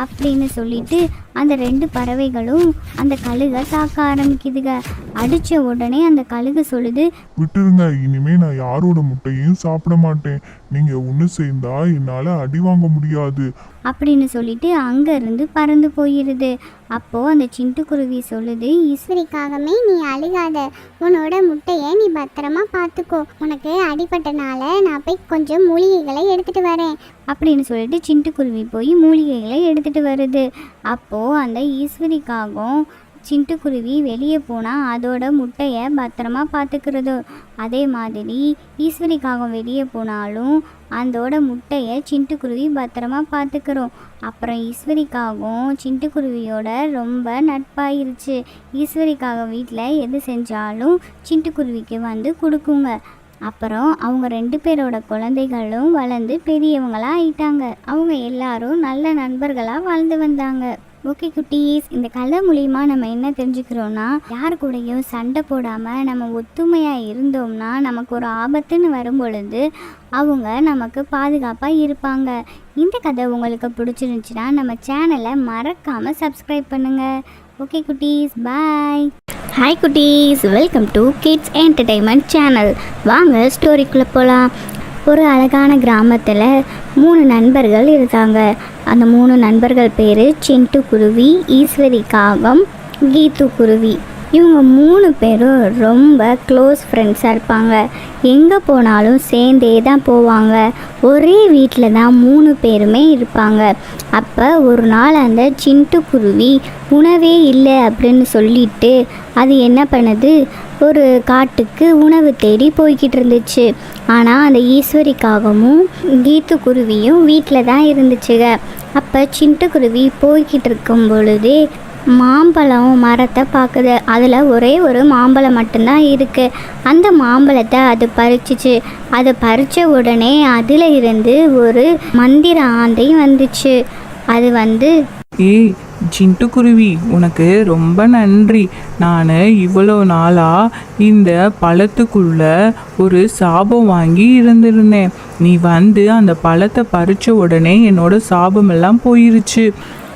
S1: அப்படின்னு சொல்லிட்டு அந்த 2 பறவைகளும் அந்த கழுகை தாக்க ஆரம்பிக்குதுங்க. அடித்த உடனே அந்த கழுகு சொல்லுது,
S3: விட்டுருங்க, இனிமே நான் யாரோட முட்டையும் சாப்பிட மாட்டேன். நீங்க ஒன்று சேர்ந்தா என்னால் அடி வாங்க முடியாது.
S1: அப்படின்னு சொல்லிட்டு அங்கேருந்து பறந்து போயிடுது. அப்போது அந்த சிட்டுக்குருவி சொல்லுது,
S2: ஈஸ்வரிக்காகவே நீ அழுகாத, உன்னோட முட்டையை நீ பத்திரமா பார்த்துக்கோ. உனக்கு அடிபட்டனால நான் போய் கொஞ்சம் மூலிகைகளை எடுத்துட்டு வரேன்.
S1: அப்படின்னு சொல்லிட்டு சிட்டுக்குருவி போய் மூலிகைகளை எடுத்துகிட்டு வருது. அப்போது அந்த ஈஸ்வரிக்காகவும் சிட்டுக்குருவி வெளியே போனால் அதோட முட்டையை பத்திரமா பார்த்துக்கிறதோ, அதே மாதிரி ஈஸ்வரிக்காகவும் வெளியே போனாலும் அதோட முட்டையை சிட்டுக்குருவி பத்திரமா பார்த்துக்கிறோம். அப்புறம் ஈஸ்வரிக்காகவும் சிட்டுக்குருவியோட ரொம்ப நட்பாயிருச்சு. ஈஸ்வரிக்காக வீட்டில் எது செஞ்சாலும் சிட்டுக்குருவிக்கு வந்து கொடுக்குங்க. அப்புறம் அவங்க 2 பேரோட குழந்தைகளும் வளர்ந்து பெரியவங்களாக ஆயிட்டாங்க. அவங்க எல்லாரும் நல்ல நண்பர்களாக வாழ்ந்து வந்தாங்க. ஓகே குட்டீஸ், இந்த கதை மூலிமா நம்ம என்ன தெரிஞ்சுக்கிறோன்னா, யார் கூடயும் சண்டை போடாமல் நம்ம ஒத்துமையாக இருந்தோம்னா நமக்கு ஒரு ஆபத்துன்னு வரும்பொழுது அவங்க நமக்கு பாதுகாப்பாக இருப்பாங்க. இந்த கதை உங்களுக்கு பிடிச்சிருந்துச்சுன்னா நம்ம சேனலை மறக்காமல் சப்ஸ்கிரைப் பண்ணுங்கள். ஓகே குட்டீஸ், பாய். ஹாய் குட்டீஸ், welcome to kids entertainment channel. வாங்க ஸ்டோரிக்குள்ளே போகலாம். ஒரு அழகான கிராமத்தில் 3 நண்பர்கள் இருந்தாங்க. அந்த 3 நண்பர்கள் பேர் சிட்டுக்குருவி, ஈஸ்வரி காகம், கீத்து குருவி. இவங்க 3 பேரும் ரொம்ப க்ளோஸ் ஃப்ரெண்ட்ஸாக இருப்பாங்க. எங்கே போனாலும் சேர்ந்தே தான் போவாங்க. ஒரே வீட்டில் தான் 3 பேருமே இருப்பாங்க. அப்போ ஒரு நாள் அந்த சிட்டுக்குருவி உணவே இல்லை அப்படின்னு சொல்லிட்டு அது என்ன பண்ணுது, ஒரு காட்டுக்கு உணவு தேடி போய்கிட்டு இருந்துச்சு. ஆனால் அந்த ஈஸ்வரிக்காகவும் கீத்து குருவியும் வீட்டில் தான் இருந்துச்சுங்க. அப்போ சிட்டுக்குருவி போய்கிட்டு இருக்கும் பொழுதே மாம்பழம் மரத்தை பார்க்குது. அதில் ஒரே ஒரு மாம்பழம் மட்டும்தான் இருக்குது. அந்த மாம்பழத்தை அது பறிச்சிச்சு. அதை பறித்த உடனே அதில் இருந்து ஒரு மந்திர ஆந்தை வந்துச்சு. அது வந்து,
S5: ஏய் சிட்டுக்குருவி, உனக்கு ரொம்ப நன்றி. நான் இவ்வளோ நாளாக இந்த பழத்துக்குள்ள ஒரு சாபம் வாங்கி இருந்திருந்தேன். நீ வந்து அந்த பழத்தை பறித்த உடனே என்னோட சாபமெல்லாம் போயிருச்சு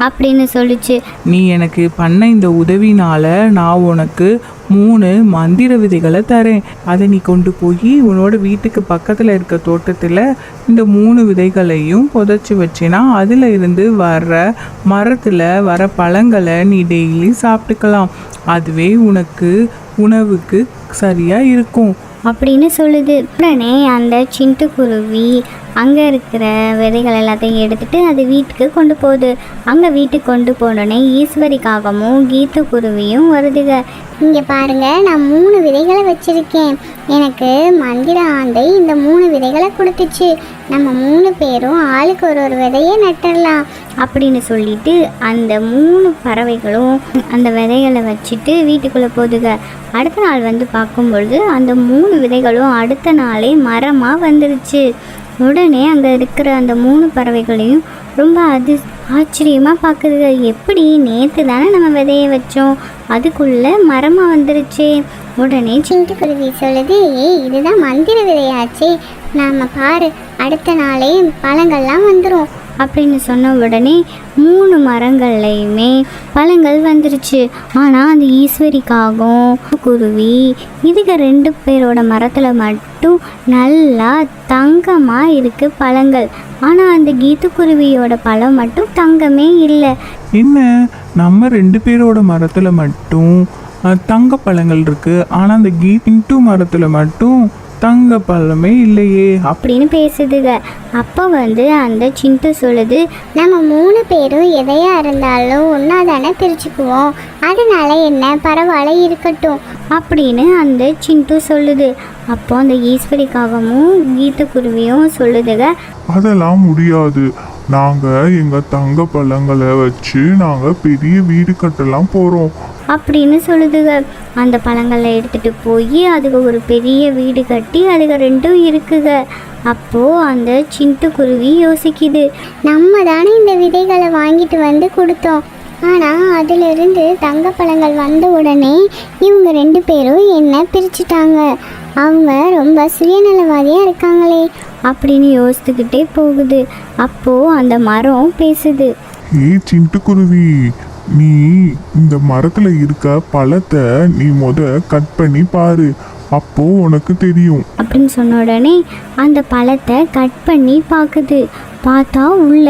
S1: அப்படின்னு சொல்லிச்சு.
S5: நீ எனக்கு பண்ண இந்த உதவினால நான் உனக்கு 3 மந்திர விதைகளை தரேன். அதை நீ கொண்டு போய் உன்னோட வீட்டுக்கு பக்கத்தில் இருக்க தோட்டத்தில் இந்த 3 விதைகளையும் புதைச்சி வச்சினா அதில் இருந்து வர்ற மரத்தில் வர பழங்களை நீ டெய்லி சாப்பிட்டுக்கலாம். அதுவே உனக்கு உணவுக்கு சரியாக இருக்கும்
S1: அப்படின்னு சொல்லுது. உடனே அந்த சிட்டுக்குருவி அங்கே இருக்கிற விதைகள் எல்லாத்தையும் எடுத்துகிட்டு அது வீட்டுக்கு கொண்டு போகுது. அங்கே வீட்டுக்கு கொண்டு போனோடனே ஈஸ்வரிக்காகவும் கீத்து குருவியும் வருதுங்க.
S2: இங்கே பாருங்க, நான் 3 விதைகளை வச்சிருக்கேன். எனக்கு மந்திர ஆந்தை இந்த 3 விதைகளை கொடுத்துச்சு. நம்ம 3 பேரும் ஆளுக்கு ஒரு விதையை நட்டுடலாம்
S1: அப்படின்னு சொல்லிட்டு அந்த 3 பறவைகளும் அந்த விதைகளை வச்சுட்டு வீட்டுக்குள்ளே போகுதுங்க. அடுத்த நாள் வந்து பார்க்கும்பொழுது அந்த 3 விதைகளும் அடுத்த நாளே மரமாக வந்துருச்சு. உடனே அங்கே இருக்கிற அந்த 3 பறவைகளையும் ரொம்ப ஆச்சரியமாக பார்க்குதுங்க. எப்படி நேற்று தானே நம்ம விதையை வச்சோம், அதுக்குள்ளே மரமாக வந்துருச்சு. உடனே
S2: சிட்டுக்குருவி சொல்லுது, ஏய் இதுதான் மந்திர விதையாச்சே, நாம் பாரு அடுத்த நாளே பழங்கள்லாம் வந்துடும்
S1: அப்படின்னு சொன்ன உடனே 3 மரங்கள்லையுமே பழங்கள் வந்துருச்சு. ஆனால் அந்த ஈஸ்வரிக்காகவும் குருவி இதுக்கு 2 பேரோட மரத்தில் மட்டும் நல்லா தங்கமாக இருக்குது பழங்கள். ஆனால் அந்த கீத்து குருவியோட பழம் மட்டும் தங்கமே இல்லை.
S4: என்ன, நம்ம 2 பேரோட மரத்தில் மட்டும் தங்க பழங்கள் இருக்குது, ஆனால் அந்த கீட்டு மரத்தில் மட்டும் தங்க பழமே இல்லையே.
S1: அப்படின்னு பேசுதுங்க. அப்போ அந்த சிண்டு சொல்லுது,
S2: நம்ம 3 பேரும் எதையா இருந்தாலும் ஒன்றா தானே பிரிச்சுக்குவோம், அதனால என்ன, பரவாயில்ல இருக்கட்டும்
S1: அப்படின்னு அந்த சிண்டு சொல்லுது. அப்போ அந்த ஈஸ்வரிக்காகவும் கீத்துக்குருவியும் சொல்லுதுங்க,
S3: அதெல்லாம் முடியாது. நாங்கள் எங்கள் தங்க பழங்களை வச்சு நாங்கள் பெரிய வீடு கட்டலாம் போகிறோம்.
S1: அப்படின்னு சொல்லுதுங்க. அந்த பழங்களை எடுத்துகிட்டு போய் அதுக்கு ஒரு பெரிய வீடு கட்டி அதுக்கு 2ம் இருக்குங்க. அப்போது அந்த சிண்டுக்குருவி யோசிக்குது,
S2: நம்ம தானே இந்த விதைகளை வாங்கிட்டு வந்து கொடுத்தோம், ஆனால் அதிலிருந்து தங்கப்பழங்கள் வந்த உடனே இவங்க 2 பேரும் என்ன பிரிச்சுட்டாங்க. அவங்க ரொம்ப சுயநலவாதியாக இருக்காங்களே
S1: அப்படின்னு யோசித்துக்கிட்டே போகுது. அப்போது அந்த மரம் பேசுது,
S3: சிட்டுக்குருவி, நீ இந்த மரத்தில் இருக்க பழத்தை நீ கட் பண்ணி பாரு, அப்போ உனக்கு தெரியும்
S1: அப்படின்னு சொன்ன உடனே அந்த பழத்தை கட் பண்ணி பார்க்குது. பார்த்தா உள்ள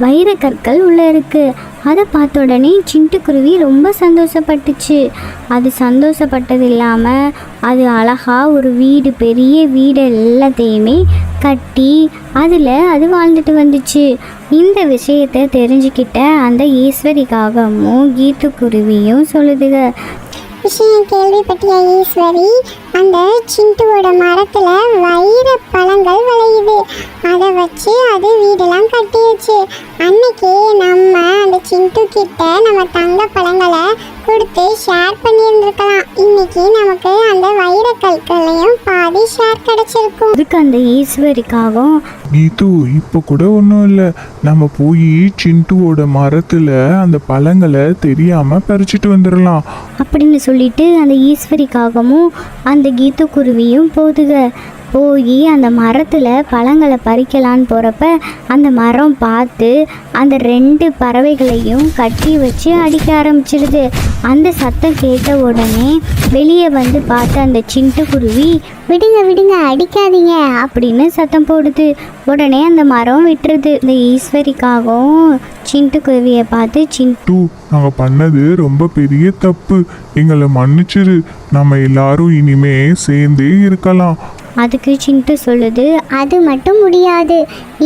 S1: வைரக்கற்கள் உள்ளே இருக்குது. அதை பார்த்த உடனே சிட்டுக்குருவி ரொம்ப சந்தோஷப்பட்டுச்சு. அது சந்தோஷப்பட்டது இல்லாமல் அது அழகாக ஒரு வீடு, பெரிய வீடு எல்லாத்தையுமே கட்டி அதில் அது வாழ்ந்துட்டு வந்துச்சு. இந்த விஷயத்தை தெரிஞ்சுக்கிட்ட அந்த ஈஸ்வரிக்காகவும் கீத்துக்குருவியும் சொல்லுதுங்க,
S2: விஷயம் கேள்விப்பட்டியா ஈஸ்வரி, அந்த சிண்டுவோட மரத்தில் வைர பழங்கள் விளையுது, அதை வச்சு அது வீடெல்லாம் கட்டிடுச்சு. அன்னைக்கு நம்ம அந்த சிண்டு கிட்ட நம்ம தங்க பழங்களை கொடுத்து ஷேர் பண்ணியிருந்துருக்கலாம். இன்னைக்கு நமக்கு அந்த வைரக்கற்களையும் பாதி ஷேர் கிடைச்சிருக்கும்.
S1: அதுக்கு அந்த ஈஸ்வரிக்காகவும்,
S3: நீத்து, இப்போ கூட ஒன்றும் இல்லை, நம்ம போய் சிண்டுவோட மரத்தில் அந்த பழங்களை தெரியாமல் பறிச்சுட்டு வந்துடலாம்
S1: அப்படின்னு சொல்லிட்டு அந்த ஈஸ்வரிக்காகவும் அந்த கீத்துக்குருவியும் போய் அந்த மரத்தில் பழங்களை பறிக்கலான்னு போகிறப்ப அந்த மரம் பார்த்து அந்த 2 பறவைகளையும் கட்டி வச்சு அடிக்க ஆரம்பிச்சிடுது. அந்த சத்தம் கேட்ட உடனே வெளியே பார்த்து அந்த சிட்டுக்குருவி,
S2: விடுங்க விடுங்க, அடிக்காதீங்க
S1: அப்படின்னு சத்தம் போடுது. உடனே அந்த மரம் விட்டுருது. இந்த ஈஸ்வரிக்காகவும் சிட்டுக்குருவியை பார்த்து,
S3: சிண்டு, நாங்கள் பண்ணது ரொம்ப பெரிய தப்பு, எங்களை மன்னிச்சிரு, நம்ம எல்லாரும் இனிமே சேர்ந்தே இருக்கலாம்.
S1: அதுக்கு சிண்டு சொல்லுது,
S2: அது மட்டும் முடியாது,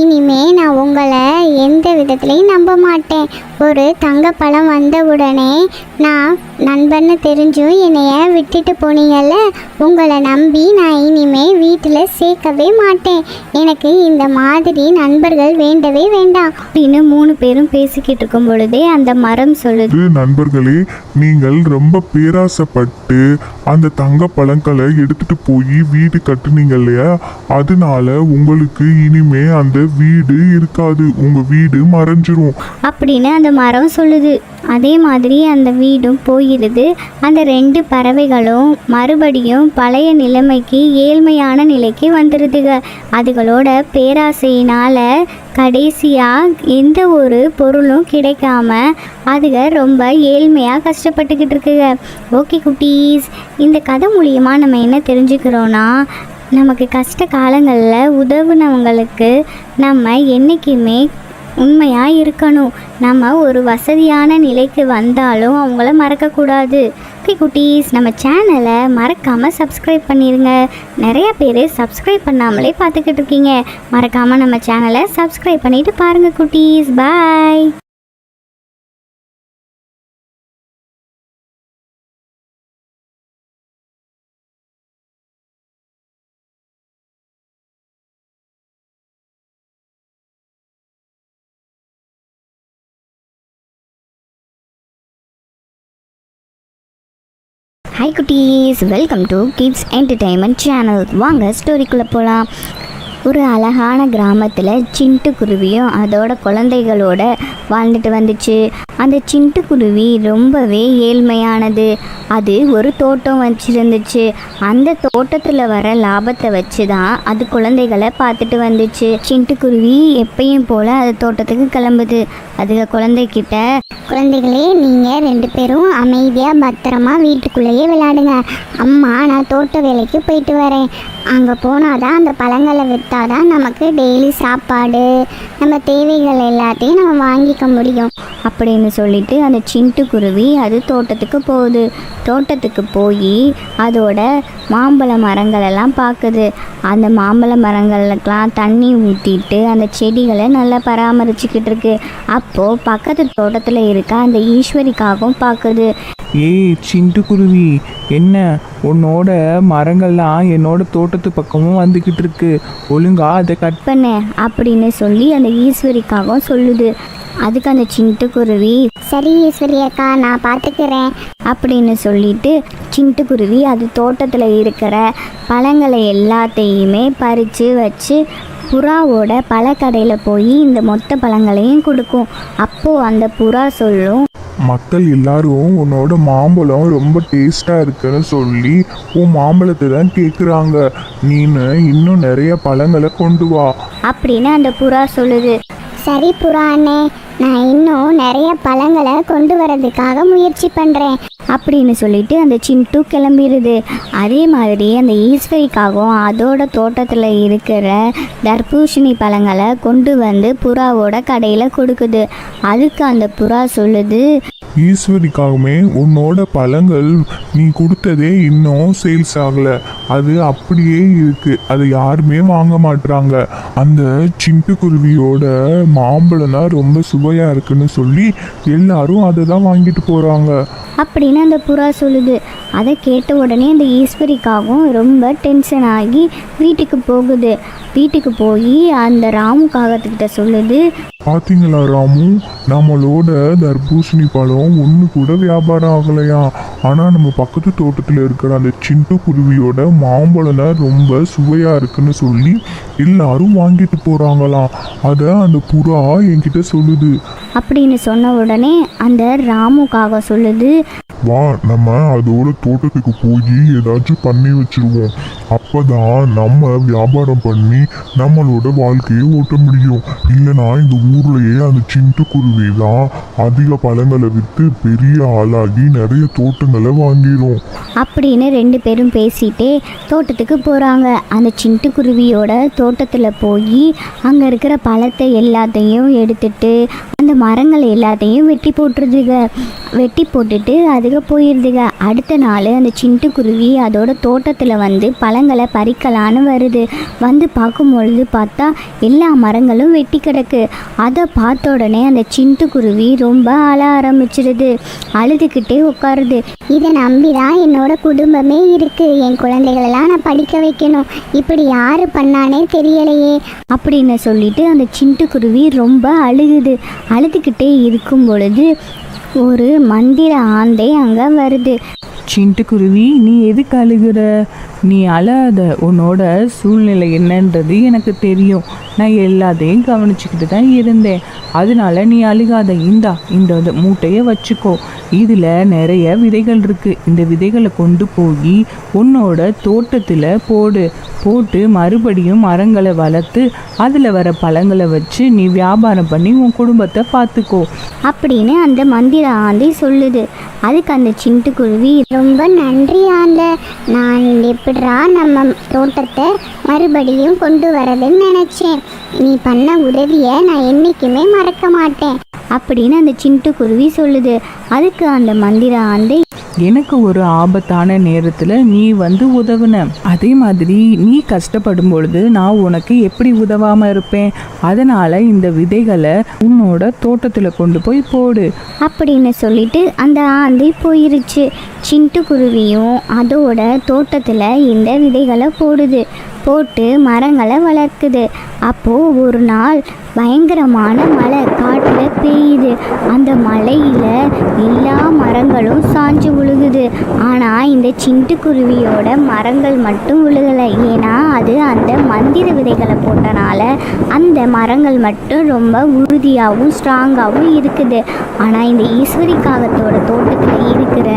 S2: இனிமே நான் உங்களை எந்த விதத்துலையும் நம்ப மாட்டேன். ஒரு தங்கப்பழம் வந்த உடனே நான் நண்பன்னு தெரிஞ்சும் என்னைய விட்டுட்டு போனீங்கல்ல, உங்களை நம்பி நான் இனிமே வீட்டில் சேர்க்கவே மாட்டேன். எனக்கு இந்த மாதிரி நண்பர்கள் வேண்டவே வேண்டாம்
S1: அப்படின்னு 3 பேரும் பேசிக்கிட்டு இருக்கும் பொழுதே அந்த மரம் சொல்லுது,
S3: நண்பர்களே, நீங்கள் ரொம்ப பேராசைப்பட்டு அந்த தங்க பழங்களை எடுத்துட்டு போய் வீடு கட்டுனீங்க இல்லையா, அதனால உங்களுக்கு இனிமே அந்த வீடு இருக்காது, உங்க வீடு மறைஞ்சிரும்
S1: அப்படின்னு அந்த மரம் சொல்லுது. அதே மாதிரி அந்த வீடும் போயிடுது. அந்த 2 பறவைகளும் மறுபடியும் பழைய நிலைமைக்கு, ஏழ்மையான நிலைக்கு வந்துடுதுங்க. அதுகளோட பேராசையினால் கடைசியாக எந்த ஒரு பொருளும் கிடைக்காம அதுக ரொம்ப ஏழ்மையாக கஷ்டப்பட்டுக்கிட்டு இருக்குங்க. ஓகே குட்டீஸ், இந்த கதை மூலியமாக நம்ம என்ன தெரிஞ்சுக்கிறோன்னா, நமக்கு கஷ்ட காலங்களில் உதவுனவங்களுக்கு நம்ம என்றைக்குமே உண்மையாக இருக்கணும். நம்ம ஒரு வசதியான நிலைக்கு வந்தாலும் அவங்கள மறக்கக்கூடாது. ஓகே குட்டீஸ், நம்ம சேனலை மறக்காமல் சப்ஸ்கிரைப் பண்ணிடுங்க. நிறைய பேர் சப்ஸ்கிரைப் பண்ணாமலே பார்த்துக்கிட்டு இருக்கீங்க. மறக்காமல் நம்ம சேனலை சப்ஸ்கிரைப் பண்ணிவிட்டு பாருங்கள் குட்டீஸ். பாய். ஹாய் குட்டீஸ், welcome to kids entertainment channel. வாங்க ஸ்டோரிக்குள்ளே போகலாம். ஒரு அழகான கிராமத்தில் சிட்டுக்குருவியும் அதோட குழந்தைகளோட வாழ்ந்துட்டு வந்துச்சு. அந்த சிட்டுக்குருவி ரொம்பவே ஏழ்மையானது. அது ஒரு தோட்டம் வச்சுருந்துச்சு. அந்த தோட்டத்தில் வர லாபத்தை வச்சு தான் அது குழந்தைகளை பார்த்துட்டு வந்துச்சு. சிட்டுக்குருவி எப்பயும் போல் அது தோட்டத்துக்கு கிளம்புது. அதுக குழந்தைகிட்ட,
S2: குழந்தைகளே, நீங்கள் 2 பேரும் அமைதியாக பத்திரமா வீட்டுக்குள்ளேயே விளையாடுங்க. அம்மா நான் தோட்ட வேலைக்கு போயிட்டு வரேன். அங்கே போனால் தான் அந்த பழங்களை விற்றாதான் நமக்கு டெய்லி சாப்பாடு, நம்ம தேவைகள் எல்லாத்தையும் நம்ம வாங்கிக்க முடியும்.
S1: அப்படின்னு சொல்லிட்டு அந்த சிட்டுக்குருவி அது தோட்டத்துக்கு போகுது. தோட்டத்துக்கு போய் அதோட மாம்பழ மரங்களெல்லாம் பார்க்குது. அந்த மாம்பழ மரங்களுக்கெல்லாம் தண்ணி ஊற்றிட்டு அந்த செடிகளை நல்லா பராமரிச்சுக்கிட்டு இருக்கு. அப்போது பக்கத்து தோட்டத்தில் இருக்க அந்த ஈஸ்வரிக்காகவும் பார்க்குது.
S4: ஏய் சிட்டுக்குருவி, என்ன உன்னோட மரங்கள்லாம் என்னோட தோட்டத்து பக்கமும் வந்துக்கிட்டு இருக்கு, ஒழுங்கா அதை கட்
S1: பண்ண அப்படின்னு சொல்லி அந்த ஈஸ்வரிக்காகவும் சொல்லுது. அதுக்கு அந்த சிட்டுக்குருவி
S2: சரி ஈஸ்வரி அக்கா, நான் பார்த்துக்கிறேன்
S1: அப்படின்னு சொல்லிட்டு சிட்டுக்குருவி அது தோட்டத்தில் இருக்கிற பழங்களை எல்லாத்தையுமே பறித்து வச்சு புறாவோட பழக்கடையில் போய் இந்த மொத்த பழங்களையும் கொடுக்கும். அப்போது அந்த புறா சொல்லும்,
S3: மக்கள் எல்லாரும் உன்னோட மாம்பழம் ரொம்ப டேஸ்டாக இருக்குன்னு சொல்லி உன் மாம்பழத்தை தான் கேட்குறாங்க. நீனு இன்னும் நிறைய பழங்களை கொண்டு வா
S1: அப்படின்னு அந்த புறா சொல்லுது.
S2: சரி புறா அண்ணே, நான் இன்னும் நிறைய பழங்களை கொண்டு வரதுக்காக முயற்சி பண்ணுறேன்
S1: அப்படின்னு சொல்லிட்டு அந்த சிண்டு கிளம்பிடுது. அதே மாதிரி அந்த ஈஸ்வரிக்காகவும் அதோட தோட்டத்தில் இருக்கிற தர்பூசணி பழங்களை கொண்டு வந்து புறாவோட கடையில் கொடுக்குது. அதுக்கு அந்த புறா சொல்லுது,
S3: ஈஸ்வரிக்காகவுமே உன்னோட பழங்கள் நீ கொடுத்ததே இன்னும் சேல்ஸ் ஆகலை, அது அப்படியே இருக்கு, அது யாருமே வாங்க மாட்றாங்க. அந்த சிட்டுக்குருவியோட மாம்பழம் தான் ரொம்ப சுவையாக இருக்குன்னு சொல்லி எல்லாரும் அதை தான் வாங்கிட்டு போகிறாங்க
S1: அப்படின்னு அந்த புறா சொல்லுது. அதை கேட்ட உடனே அந்த ஈஸ்வரிக்காகவும் ரொம்ப டென்ஷன் ஆகி வீட்டுக்கு போகுது. வீட்டுக்கு போய் அந்த ராமு காகத்துக்கிட்ட சொல்லுது,
S3: பார்த்தீங்களா ராமு, நம்மளோட தர்பூசணி பழம் ஒன்று கூட வியாபாரம் ஆகலையா, ஆனால் நம்ம பக்கத்து தோட்டத்தில் இருக்கிற அந்த சிட்டுக்குருவியோட மாம்பழம் தான் ரொம்ப சுவையாக இருக்குன்னு சொல்லி எல்லாரும் வாங்கிட்டு போகிறாங்களாம். அதை அந்த புறா என்கிட்ட சொல்லுது
S1: அப்படின்னு சொன்ன உடனே அந்த ராமு காகம் சொல்லுது,
S3: வா நம்ம அதோட தோட்டத்துக்கு போய் ஏதாச்சும் பண்ணி வச்சிருவோம், அப்பதான் நம்ம வியாபாரம் பண்ணி நம்மளோட வாழ்க்கையை ஓட்ட முடியும். இல்லைனா இந்த ஊர்லயே அந்த சிட்டுக்குருவி தான் அதிக பழங்களை விற்று பெரிய ஆளாகி நிறைய தோட்டங்களை வாங்கிடும்
S1: அப்படின்னு ரெண்டு பேரும் பேசிட்டே தோட்டத்துக்கு போகிறாங்க. அந்த சிட்டுக்குருவியோட தோட்டத்தில் போய் அங்கே இருக்கிற பழத்தை எல்லாத்தையும் எடுத்துட்டு அந்த மரங்கள் எல்லாத்தையும் வெட்டி போட்டுருதுங்க. வெட்டி போட்டுட்டு அதுக்கு போயிடுதுங்க. அடுத்த நாள் அந்த சிட்டுக்குருவி அதோட தோட்டத்தில் வந்து பழங்களை பறிக்கலான்னு வருது. வந்து பார்க்கும்பொழுது பார்த்தா எல்லா மரங்களும் வெட்டி கிடக்கு. அதை பார்த்த உடனே அந்த சிட்டுக்குருவி ரொம்ப அழ ஆரம்பிச்சிடுது. அழுதுகிட்டே உட்காருது.
S2: இதை நம்பி தான் என்னோட குடும்பமே இருக்கு, என் குழந்தைகளெல்லாம் நான் படிக்க வைக்கணும், இப்படி யாரு பண்ணானே தெரியலையே
S1: அப்படின்னு சொல்லிட்டு அந்த சிட்டுக்குருவி ரொம்ப அழுகுது. அழுதுகிட்டே இருக்கும் பொழுது ஒரு மந்திர ஆந்தை அங்கே வருது.
S5: சிட்டுக்குருவி, நீ எதுக்கு அழுகிற? நீ அழாத, உன்னோட சூழ்நிலை என்னன்றது எனக்கு தெரியும். நான் எல்லாத்தையும் கவனிச்சுக்கிட்டு தான் இருந்தேன். அதனால நீ அழுகாத. இந்த மூட்டையை வச்சுக்கோ. இதில் நிறைய விதைகள் இருக்குது. இந்த விதைகளை கொண்டு போய் உன்னோட தோட்டத்தில் போட்டு மறுபடியும் மரங்களை வளர்த்து அதில் வர பழங்களை வச்சு நீ வியாபாரம் பண்ணி உன் குடும்பத்தை பார்த்துக்கோ
S1: அப்படின்னு அந்த மந்திர ஆந்தை சொல்லுது. அதுக்கு அந்த சிட்டுக்குருவி,
S2: ரொம்ப நன்றி ஆந்த, நான் எப்படிரா நம்ம தோட்டத்தை மறுபடியும் கொண்டு வரதுன்னு நினச்சேன். நீ பண்ண உதவியை நான் என்றைக்குமே மறக்க மாட்டேன்
S1: அப்படின்னு அந்த சிட்டுக்குருவி சொல்லுது. அதுக்கு அந்த மந்திர ஆந்தை,
S5: எனக்கு ஒரு ஆபத்தான நேரத்தில் நீ வந்து உதவுன. அதே மாதிரி நீ கஷ்டப்படும் பொழுது நான் உனக்கு எப்படி உதவாமல் இருப்பேன்? அதனால் இந்த விதைகளை உன்னோட தோட்டத்தில் கொண்டு போய் போடு
S1: அப்படின்னு சொல்லிட்டு அந்த ஆந்தை போயிருச்சு. சிட்டுக்குருவியும் அதோட தோட்டத்தில் இந்த விதைகளை போட்டு மரங்களை வளர்க்குது. அப்போது ஒரு நாள் பயங்கரமான மழை காட்டில் பெய்யுது. அந்த மழையில் எல்லா மரங்களும் சாஞ்சு விழுகுது. ஆனால் இந்த சிட்டுக்குருவியோட மரங்கள் மட்டும் விழுகலை. ஏன்னா அது அந்த மந்திர விதைகளை போட்டனால அந்த மரங்கள் மட்டும் ரொம்ப உறுதியாகவும் ஸ்ட்ராங்காகவும் இருக்குது. ஆனால் இந்த ஈஸ்வரி காகத்தோட தோட்டத்தில் இருக்கிற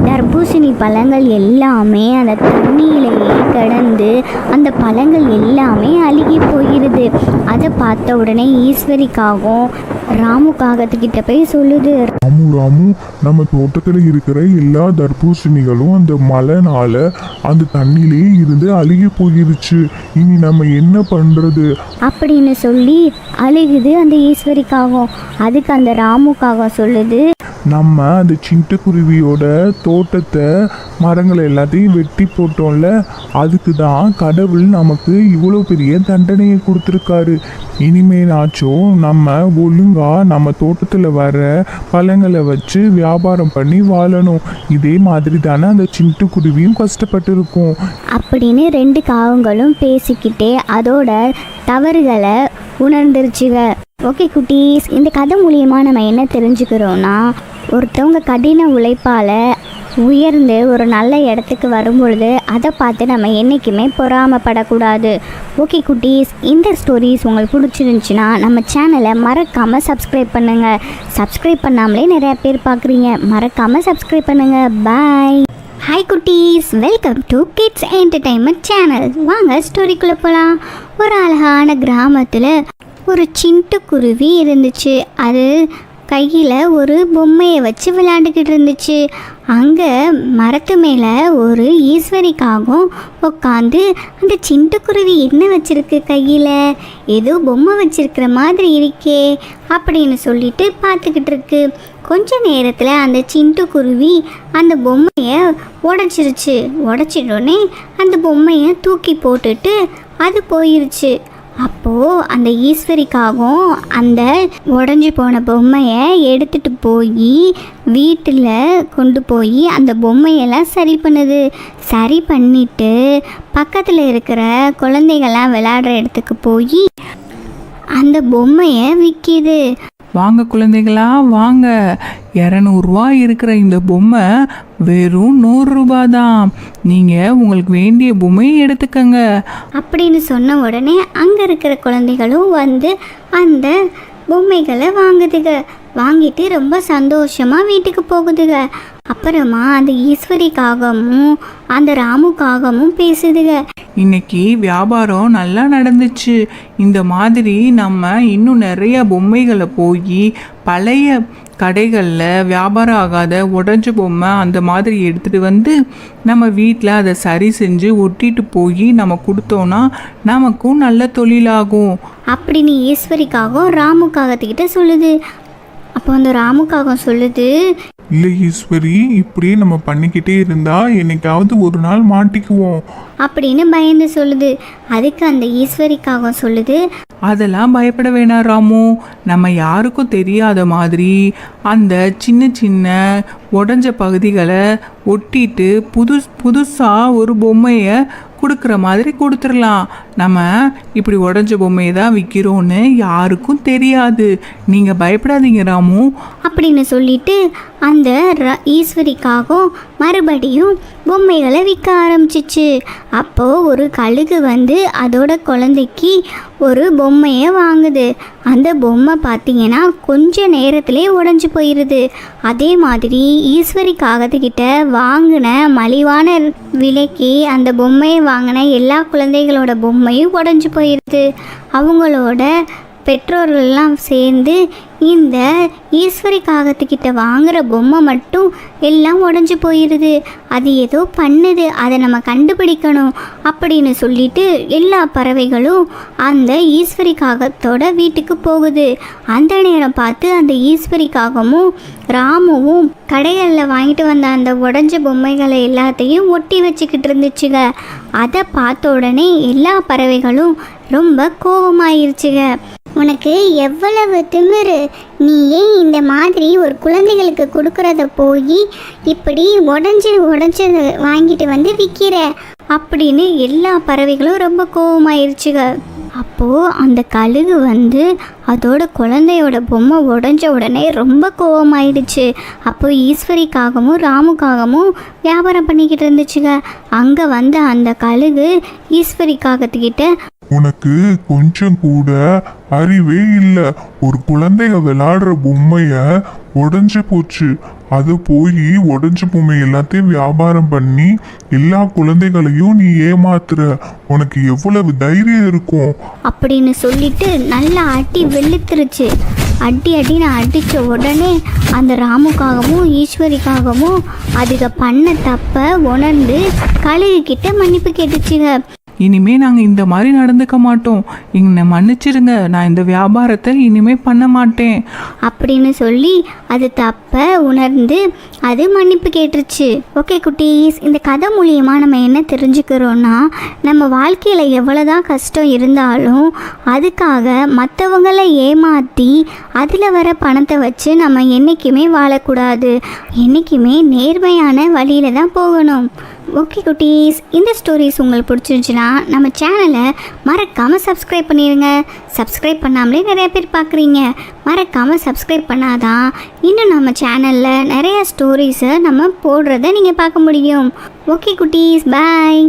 S1: தர்பூசணி பழங்கள் எல்லாமே அந்த தண்ணியிலேயே கிடந்து அந்த பழங்கள் எல்லாமே அழுகி போயிடுது. அதை பார்த்த உடனே உடனே ஈஸ்வரிக்காகவும் ராமு காகத்துக்கிட்ட போய் சொல்லுது.
S3: ராமு ராமு, நம்ம தோட்டத்தில் இருக்கிற எல்லா தர்பூசணிகளும் அந்த மழைனால அந்த தண்ணியிலே இருந்து அழுகி போயிருச்சு. இனி நம்ம என்ன பண்றது
S1: அப்படின்னு சொல்லி அழுகுது அந்த ஈஸ்வரிக்காகவும். அதுக்கு அந்த ராமுக்காக சொல்லுது,
S3: நம்ம அந்த சிட்டுக்குருவியோட தோட்டத்தை மரங்களை எல்லாத்தையும் வெட்டி போட்டோம்ல, அதுக்கு தான் கடவுள் நமக்கு இவ்வளோ பெரிய தண்டனையை கொடுத்துருக்காரு. இனிமேலாச்சும் நம்ம ஒழுங்கா நம்ம தோட்டத்தில் வர பழங்களை வச்சு வியாபாரம் பண்ணி வாழணும். இதே மாதிரி தானே அந்த சிட்டுக்குருவியும் கஷ்டப்பட்டு இருக்கும்
S1: அப்படின்னு ரெண்டு காகங்களும் பேசிக்கிட்டே அதோட தவறுகளை உணர்ந்துருச்சுங்க. ஓகே குட்டீஸ், இந்த கதை மூலியமாக நம்ம என்ன தெரிஞ்சுக்கிறோன்னா, ஒருத்தவங்க கடின உழைப்பால் உயர்ந்து ஒரு நல்ல இடத்துக்கு வரும்பொழுது அதை பார்த்து நம்ம என்றைக்குமே பொறாமப்படக்கூடாது. ஓகே குட்டீஸ், இந்த ஸ்டோரிஸ் உங்களுக்கு பிடிச்சிருந்துச்சுன்னா நம்ம சேனலை மறக்காமல் சப்ஸ்கிரைப் பண்ணுங்கள். சப்ஸ்கிரைப் பண்ணாமலே நிறையா பேர் பார்க்குறீங்க, மறக்காமல் சப்ஸ்கிரைப் பண்ணுங்கள். பாய். ஹாய் குட்டீஸ், welcome to kids entertainment channel. வாங்க ஸ்டோரிக்குள்ளே போகலாம். ஒரு அழகான கிராமத்தில் ஒரு சிட்டுக்குருவி இருந்துச்சு. அது கையில் ஒரு பொம்மையை வச்சு விளையாண்டுக்கிட்டு இருந்துச்சு. அங்கே மரத்து மேலே ஒரு ஈஸ்வரிக்காகவும் உட்காந்து அந்த சிட்டுக்குருவி என்ன வச்சிருக்கு கையில், ஏதோ பொம்மை வச்சிருக்கிற மாதிரி இருக்கே அப்படின்னு சொல்லிட்டு பார்த்துக்கிட்டு இருக்கு. கொஞ்ச நேரத்தில் அந்த சிட்டுக்குருவி அந்த பொம்மையை உடைச்சிருச்சு. உடைச்சிட்டோடனே அந்த பொம்மையை தூக்கி போட்டுட்டு அது போயிருச்சு. அப்போது அந்த ஈஸ்வரிக்காகவும் அந்த உடஞ்சி போன பொம்மையை எடுத்துகிட்டு போய் வீட்டில் கொண்டு போய் அந்த பொம்மையெல்லாம் சரி பண்ணுது. சரி பண்ணிவிட்டு பக்கத்தில் இருக்கிற குழந்தைகள்லாம் விளையாடுற இடத்துக்கு போய் அந்த பொம்மையை விற்கிது.
S5: வாங்க குழந்தைகளா வாங்க, 200 ரூபா இருக்கிற இந்த பொம்மை வெறும் 100 ரூபா தான். நீங்கள் உங்களுக்கு வேண்டிய பொம்மையை எடுத்துக்கங்க
S1: அப்படின்னு சொன்ன உடனே அங்கே இருக்கிற குழந்தைகளும் வந்து அந்த பொம்மைகளை வாங்குதுங்க. வாங்கிட்டு ரொம்ப சந்தோஷமாக வீட்டுக்கு போகுதுங்க. அப்புறமா அந்த ஈஸ்வரிக்காகவும் அந்த ராமுக்காகவும் பேசுதுங்க.
S5: இன்னைக்கு வியாபாரம் நல்லா நடந்துச்சு. இந்த மாதிரி நம்ம இன்னும் நிறைய பொம்மைகளை போய் பழைய கடைகளில் வியாபாரம் ஆகாத உடஞ்ச பொம்மை அந்த மாதிரி எடுத்துகிட்டு வந்து நம்ம வீட்டில் அதை சரி செஞ்சு ஒட்டிட்டு போய் நம்ம கொடுத்தோன்னா நமக்கும் நல்ல தொழிலாகும்
S1: அப்படின்னு ஈஸ்வரிக்காகவும் ராமுக்காகத்துக்கிட்ட சொல்லுது. அப்போ அந்த ராமுக்காகம் சொல்லுது,
S3: இல்லை ஈஸ்வரி, இப்படியே நம்ம பண்ணிக்கிட்டே இருந்தா என்னைக்காவது ஒரு நாள் மாட்டிக்குவோம்
S1: அப்படின்னு பயந்து சொல்லுது. அதுக்கு அந்த ஈஸ்வரிக்காகம் சொல்லுது,
S5: அதெல்லாம் பயப்பட வேணாம் ராமு. நம்ம யாருக்கும் தெரியாத மாதிரி அந்த சின்ன சின்ன உடஞ்ச பகுதிகளை ஒட்டிட்டு புதுசாக ஒரு பொம்மையை கொடுக்குற மாதிரி கொடுத்துடலாம். நம்ம இப்படி உடஞ்ச பொம்மையை தான் விற்கிறோன்னு யாருக்கும் தெரியாது. நீங்கள் பயப்படாதீங்க ராமு
S1: அப்படின்னு சொல்லிட்டு அந்த ஈஸ்வரிக்காகவும் மறுபடியும் பொம்மைகளை விற்க ஆரம்பிச்சிச்சு. அப்போது ஒரு கழுகு வந்து அதோட குழந்தைக்கு ஒரு பொம்மையை வாங்குது. அந்த பொம்மை பார்த்தீங்கன்னா கொஞ்ச நேரத்திலே உடஞ்சி போயிடுது. அதே மாதிரி ஈஸ்வரிக்காகத்துக்கிட்ட வாங்கின மலிவான விலைக்கு அந்த பொம்மையை வாங்கின எல்லா குழந்தைகளோட பொம்மையும் உடஞ்சி போயிடுது. அவங்களோட பெற்றோர்கள்லாம் சேர்ந்து இந்த ஈஸ்வரி காகத்துக்கிட்ட வாங்குகிற பொம்மை மட்டும் எல்லாம் உடஞ்சி போயிடுது. அது ஏதோ பண்ணுது, அதை நம்ம கண்டுபிடிக்கணும் அப்படின்னு சொல்லிட்டு எல்லா பறவைகளும் அந்த ஈஸ்வரி காகத்தோட வீட்டுக்கு போகுது. அந்த நேரம் பார்த்து அந்த ஈஸ்வரி காகமும் ராமுவும் கடைகளில் வாங்கிட்டு வந்த அந்த உடஞ்ச பொம்மைகளை எல்லாத்தையும் ஒட்டி வச்சுக்கிட்டு இருந்துச்சுங்க. அதை பார்த்த உடனே எல்லா பறவைகளும் ரொம்ப கோபமாயிருச்சுங்க.
S2: உனக்கு எவ்வளவு திமிரு! நீ ஏன் இந்த மாதிரி ஒரு குழந்தைகளுக்கு கொடுக்கறத போய் இப்படி உடஞ்சது வாங்கிட்டு வந்து விற்கிற
S1: அப்படின்னு எல்லா பறவைகளும் ரொம்ப கோபமாயிருச்சுங்க. அப்போது அந்த கழுகு வந்து அதோட குழந்தையோட பொம்மை உடஞ்ச உடனே ரொம்ப கோபமாயிடுச்சு. அப்போது ஈஸ்வரிக்காகவும் ராமுக்காகவும் வியாபாரம் பண்ணிக்கிட்டு இருந்துச்சுங்க. அங்கே வந்து அந்த கழுகு ஈஸ்வரிக்காகத்துக்கிட்ட,
S3: உனக்கு கொஞ்சம் கூட அறிவே இல்லை. ஒரு குழந்தைங்க விளையாடுற பொம்மைய உடஞ்சு போச்சு. அது போய் உடஞ்ச பொம்மை எல்லாத்தையும் வியாபாரம் பண்ணி எல்லா குழந்தைகளையும் நீ ஏமாத்துற. உனக்கு எவ்வளவு தைரியம் இருக்கும்?
S1: அப்படின்னு சொல்லிட்டு நல்லா அடி வெளுத்துருச்சு. அடின்னு அடித்த உடனே அந்த ராமுக்காகவும் ஈஸ்வரிக்காகவும் அதுக பண்ண தப்ப உணர்ந்து கழுகுக்கிட்ட மன்னிப்பு கேட்டுச்சுங்க.
S5: இனிமே நாங்கள் இந்த மாதிரி நடந்துக்க மாட்டோம், என்னை மன்னிச்சிடுங்க, நான் இந்த வியாபாரத்தை இனிமே பண்ண மாட்டேன்
S1: அப்படின்னு சொல்லி அது தப்ப உணர்ந்து அது மன்னிப்பு கேட்டுருச்சு. ஓகே குட்டீஸ், இந்த கதை மூலியமாக நம்ம என்ன தெரிஞ்சுக்கிறோன்னா, நம்ம வாழ்க்கையில் எவ்வளோதான் கஷ்டம் இருந்தாலும் அதுக்காக மற்றவங்களை ஏமாற்றி அதில் வர பணத்தை வச்சு நம்ம என்றைக்குமே வாழக்கூடாது. என்றைக்குமே நேர்மையான வழியில் தான் போகணும். ஓகே குட்டீஸ், இந்த ஸ்டோரிஸ் உங்களுக்கு பிடிச்சிருந்துச்சுன்னா நம்ம சேனலை மறக்காமல் சப்ஸ்கிரைப் பண்ணிடுங்க. சப்ஸ்கிரைப் பண்ணாமலே நிறைய பேர் பார்க்குறீங்க. மறக்காமல் சப்ஸ்கிரைப் பண்ணாதான் இன்னும் நம்ம சேனலில் நிறைய ஸ்டோரிஸை நம்ம போடுறத நீங்கள் பார்க்க முடியும். ஓகே குட்டீஸ், பாய்.